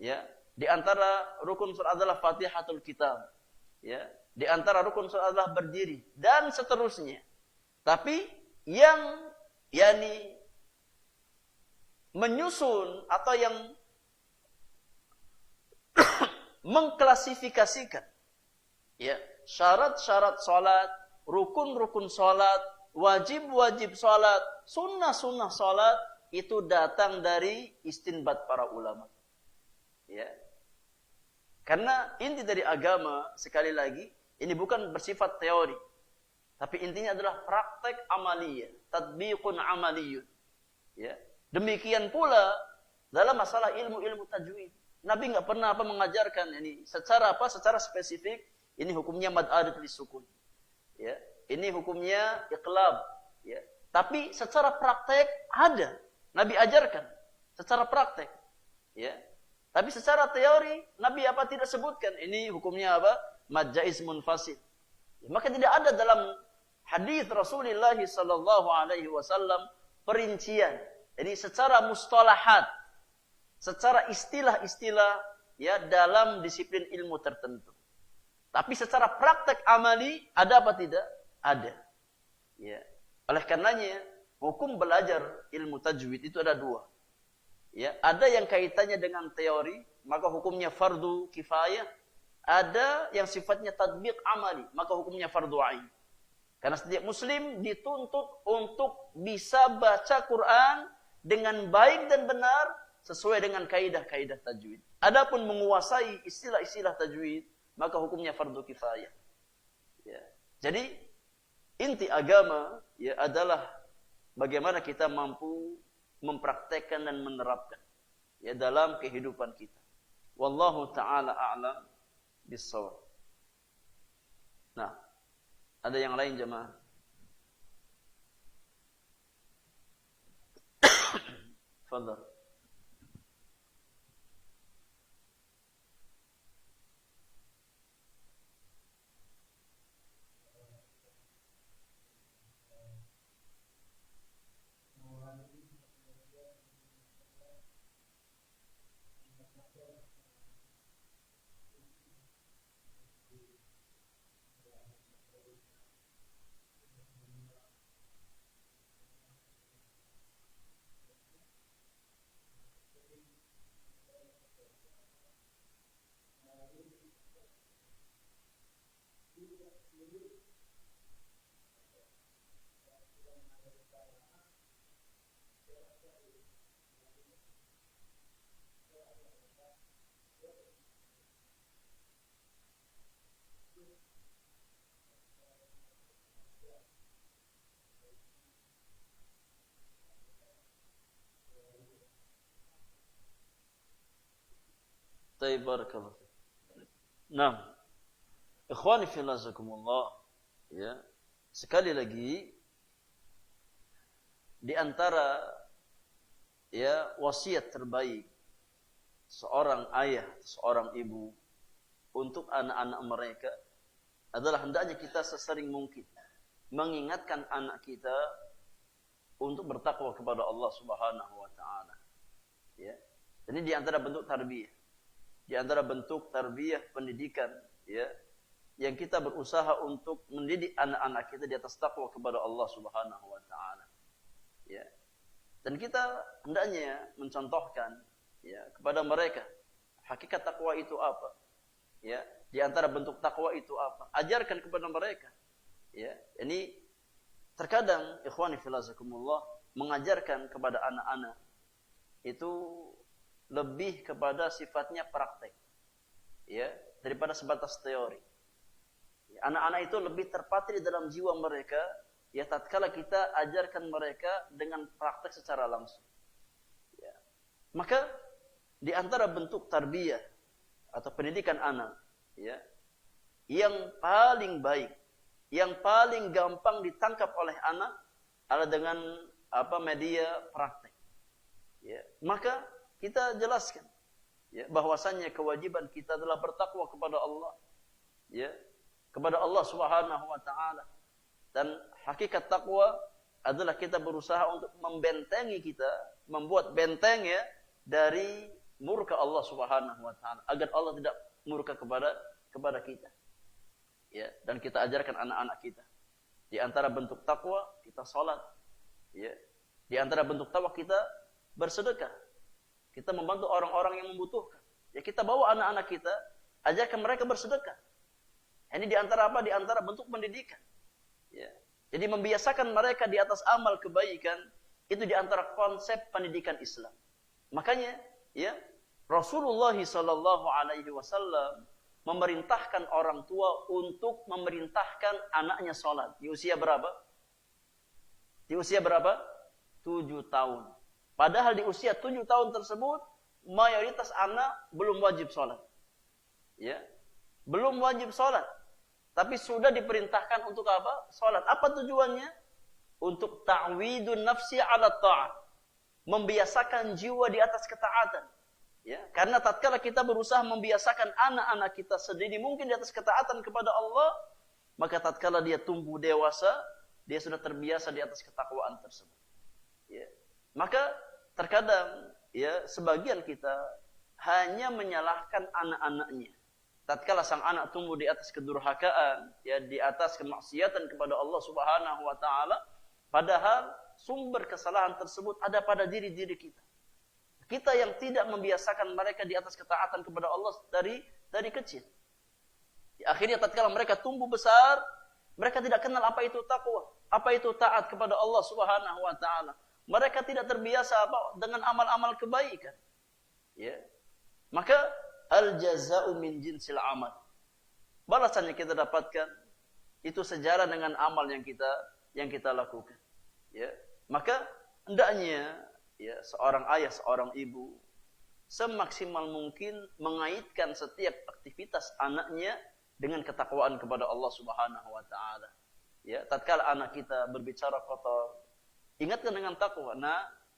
Ya, di antara rukun sholat adalah fatihatul kitab. Ya, di antara rukun sholat adalah berdiri. Dan seterusnya. Tapi yang yakni menyusun atau yang mengklasifikasikan ya syarat-syarat salat, rukun-rukun salat, wajib-wajib salat, sunnah-sunnah salat itu datang dari istinbat para ulama. Ya. Karena inti dari agama sekali lagi ini bukan bersifat teori. Tapi intinya adalah praktek amaliyah, tatbiqun amaliyun. Ya. Demikian pula dalam masalah ilmu-ilmu tajwid. Nabi enggak pernah mengajarkan ini secara Secara spesifik ini hukumnya mad adat lisukun. Ya. Ini hukumnya iqlab, ya. Tapi secara praktek ada. Nabi ajarkan secara praktek. Ya. Tapi secara teori Nabi apa tidak sebutkan ini hukumnya apa? Mad jaiz munfasil. Maka tidak ada dalam hadis Rasulullah sallallahu alaihi wasallam perincian. Jadi secara mustalahat, secara istilah-istilah ya dalam disiplin ilmu tertentu. Tapi secara praktek amali ada apa tidak? Ada. Ya. Oleh karenanya hukum belajar ilmu tajwid itu ada dua. Ya, ada yang kaitannya dengan teori, maka hukumnya fardu kifayah. Ada yang sifatnya tatbiq amali, maka hukumnya fardu ain. Karena setiap muslim dituntut untuk bisa baca Quran dengan baik dan benar sesuai dengan kaidah-kaidah tajwid. Adapun menguasai istilah-istilah tajwid, maka hukumnya fardu kifayah. Ya. Jadi inti agama ya adalah bagaimana kita mampu mempraktekkan dan menerapkan ya dalam kehidupan kita. Wallahu taala a'lam bis-shawab. Nah, ada yang lain jemaah? Fadhal. Baik, barakallahu. Nah, ikhwani fillah jazakumullah. Ya. Sekali lagi di antara ya wasiat terbaik seorang ayah, seorang ibu untuk anak-anak mereka adalah hendaknya kita sesering mungkin mengingatkan anak kita untuk bertakwa kepada Allah Subhanahu wa taala. Ya. Ini di antara bentuk tarbiyah. Di antara bentuk tarbiyah pendidikan ya yang kita berusaha untuk mendidik anak-anak kita di atas takwa kepada Allah Subhanahu wa taala. Ya. Dan kita hendaknya mencontohkan ya kepada mereka hakikat takwa itu apa? Ya, di antara bentuk takwa itu apa? Ajarkan kepada mereka. Ya, ini terkadang ikhwani fillah jazakumullah mengajarkan kepada anak-anak itu lebih kepada sifatnya praktek. Ya, daripada sebatas teori. Anak-anak itu lebih terpatri dalam jiwa mereka ya tatkala kita ajarkan mereka dengan praktek secara langsung. Ya. Maka di antara bentuk tarbiyah atau pendidikan anak ya yang paling baik, yang paling gampang ditangkap oleh anak adalah dengan media praktek. Ya. Maka kita jelaskan ya bahwasannya kewajiban kita adalah bertakwa kepada Allah. Ya, kepada Allah Subhanahu wa taala. Dan hakikat takwa adalah kita berusaha untuk membentengi kita, membuat benteng ya dari murka Allah Subhanahu wa taala agar Allah tidak murka kepada kita. Ya, dan kita ajarkan anak-anak kita. Di antara bentuk takwa kita salat. Ya. Di antara bentuk takwa kita bersedekah. Kita membantu orang-orang yang membutuhkan. Ya kita bawa anak-anak kita, ajarkan mereka bersedekah. Ini di antara apa? Di antara bentuk pendidikan. Ya. Jadi membiasakan mereka di atas amal kebaikan itu di antara konsep pendidikan Islam. Makanya, ya Rasulullah sallallahu alaihi wasallam memerintahkan orang tua untuk memerintahkan anaknya sholat. Di usia berapa? Di usia berapa? 7 tahun. Padahal di usia 7 tahun tersebut mayoritas anak belum wajib sholat. Ya, belum wajib sholat. Tapi sudah diperintahkan untuk apa? Sholat. Apa tujuannya? Untuk ta'widun nafsi ala ta'at. Membiasakan jiwa di atas ketaatan. Ya, karena tatkala kita berusaha membiasakan anak-anak kita sedini mungkin di atas ketaatan kepada Allah, maka tatkala dia tumbuh dewasa, dia sudah terbiasa di atas ketakwaan tersebut. Ya. Maka terkadang ya sebagian kita hanya menyalahkan anak-anaknya. Tatkala sang anak tumbuh di atas kedurhakaan, ya di atas kemaksiatan kepada Allah Subhanahu wa taala, padahal sumber kesalahan tersebut ada pada diri-diri kita. Kita yang tidak membiasakan mereka di atas ketaatan kepada Allah dari kecil. Akhirnya tatkala mereka tumbuh besar, mereka tidak kenal apa itu takwa, apa itu taat kepada Allah Subhanahu wa taala. Mereka tidak terbiasa dengan amal-amal kebaikan. Ya. Maka al-jaza'u min jinsil amal. Balasan yang kita dapatkan itu sejalan dengan amal yang kita lakukan. Ya. Maka hendaknya ya, seorang ayah, seorang ibu semaksimal mungkin mengaitkan setiap aktivitas anaknya dengan ketakwaan kepada Allah Subhanahu wa taala. Ya, tatkala anak kita berbicara kotor, ingatkan dengan takwa,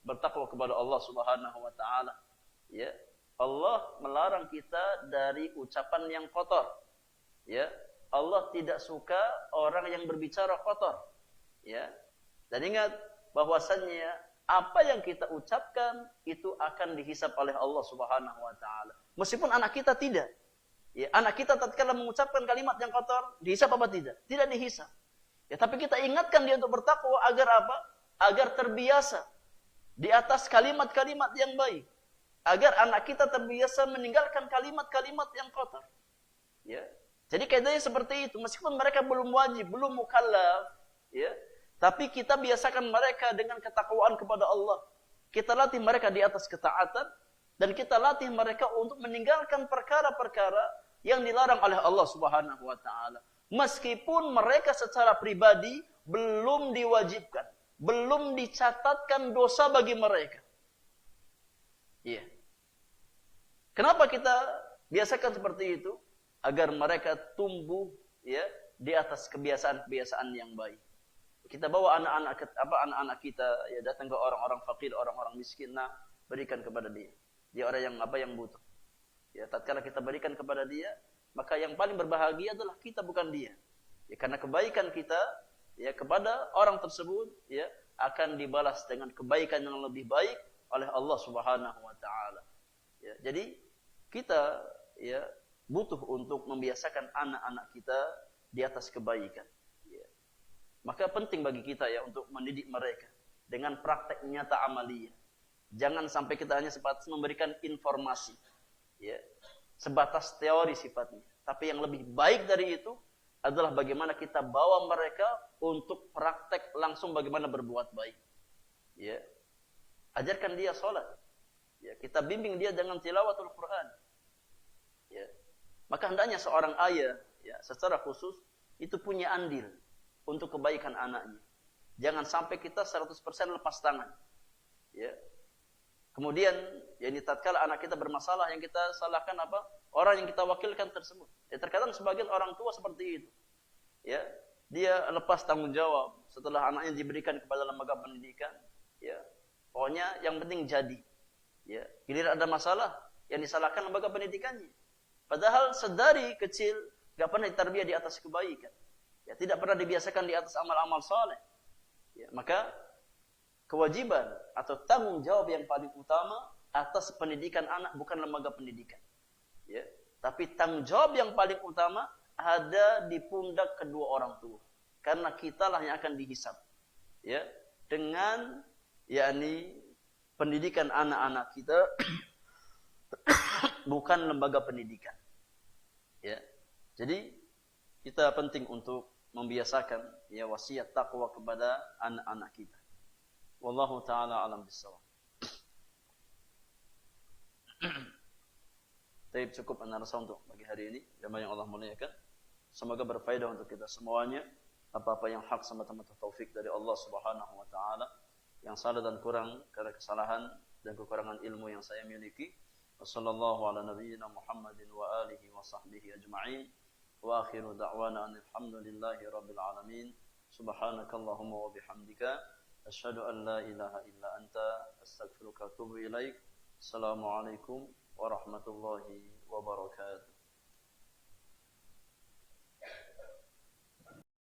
bertakwa kepada Allah Subhanahu wa taala. Ya, Allah melarang kita dari ucapan yang kotor. Ya, Allah tidak suka orang yang berbicara kotor. Ya. Dan ingat bahwasannya apa yang kita ucapkan itu akan dihisab oleh Allah Subhanahu wa taala. Meskipun anak kita tidak. Ya, anak kita tatkala mengucapkan kalimat yang kotor, dihisab apa tidak? Tidak dihisab. Ya, tapi kita ingatkan dia untuk bertakwa agar apa? Agar terbiasa di atas kalimat-kalimat yang baik. Agar anak kita terbiasa meninggalkan kalimat-kalimat yang kotor. Ya. Jadi kaidahnya seperti itu, meskipun mereka belum wajib, belum mukallaf, ya. Tapi kita biasakan mereka dengan ketakwaan kepada Allah. Kita latih mereka di atas ketaatan. Dan kita latih mereka untuk meninggalkan perkara-perkara yang dilarang oleh Allah Subhanahu wa ta'ala. Meskipun mereka secara pribadi belum diwajibkan. Belum dicatatkan dosa bagi mereka. Iya. Kenapa kita biasakan seperti itu? Agar mereka tumbuh ya di atas kebiasaan-kebiasaan yang baik. Kita bawa anak-anak kita ya datang ke orang-orang fakir, orang-orang miskin, berikan kepada dia. Dia orang yang butuh. Ya, tatkala kita berikan kepada dia, maka yang paling berbahagia adalah kita, bukan dia. Ya, karena kebaikan kita ya kepada orang tersebut ya akan dibalas dengan kebaikan yang lebih baik oleh Allah Subhanahu wa taala. Ya, jadi kita ya butuh untuk membiasakan anak-anak kita di atas kebaikan. Maka penting bagi kita ya untuk mendidik mereka dengan praktek nyata amaliyah. Jangan sampai kita hanya sebatas memberikan informasi, ya, sebatas teori sifatnya. Tapi yang lebih baik dari itu adalah bagaimana kita bawa mereka untuk praktek langsung bagaimana berbuat baik. Ya, ajarkan dia sholat. Ya, kita bimbing dia dengan tilawatul Quran. Ya, maka hendaknya seorang ayah, ya, secara khusus itu punya andil untuk kebaikan anaknya. Jangan sampai kita 100% lepas tangan. Ya. Kemudian, yani tatkala anak kita bermasalah, yang kita salahkan apa? Orang yang kita wakilkan tersebut. Ya, terkadang sebagian orang tua seperti itu. Ya, dia lepas tanggung jawab setelah anaknya diberikan kepada lembaga pendidikan. Ya, pokoknya yang penting jadi. Ya, giliran ada masalah, yang disalahkan lembaga pendidikannya. Padahal sedari kecil gak pernah ditarbiyah di atas kebaikan. Ya, tidak pernah dibiasakan di atas amal-amal saleh. Ya, maka kewajiban atau tanggung jawab yang paling utama atas pendidikan anak bukan lembaga pendidikan. Ya, tapi tanggung jawab yang paling utama ada di pundak kedua orang tua. Karena kitalah yang akan dihisab. Ya, dengan yakni pendidikan anak-anak kita bukan lembaga pendidikan. Ya. Jadi kita penting untuk membiasakan ya wasiat takwa kepada anak-anak kita. Wallahu taala alam bissawab. Baik, cukup anarasa untuk pagi hari ini. Jamaah yang Allah muliakan. Semoga berfaedah untuk kita semuanya. Apa-apa yang hak semata-mata taufik dari Allah Subhanahu wa taala. Yang salah dan kurang karena kesalahan dan kekurangan ilmu yang saya miliki. Wassallallahu ala nabiyyina Muhammadin wa alihi wa sahbihi ajma'in. Wa akhiru da'wana alhamdulillahi rabbil alamin. Subhanakallahumma wa bihamdika asyhadu an la ilaha illa anta astaghfiruka wa atubu ilaik. Assalamualaikum warahmatullahi wabarakatuh.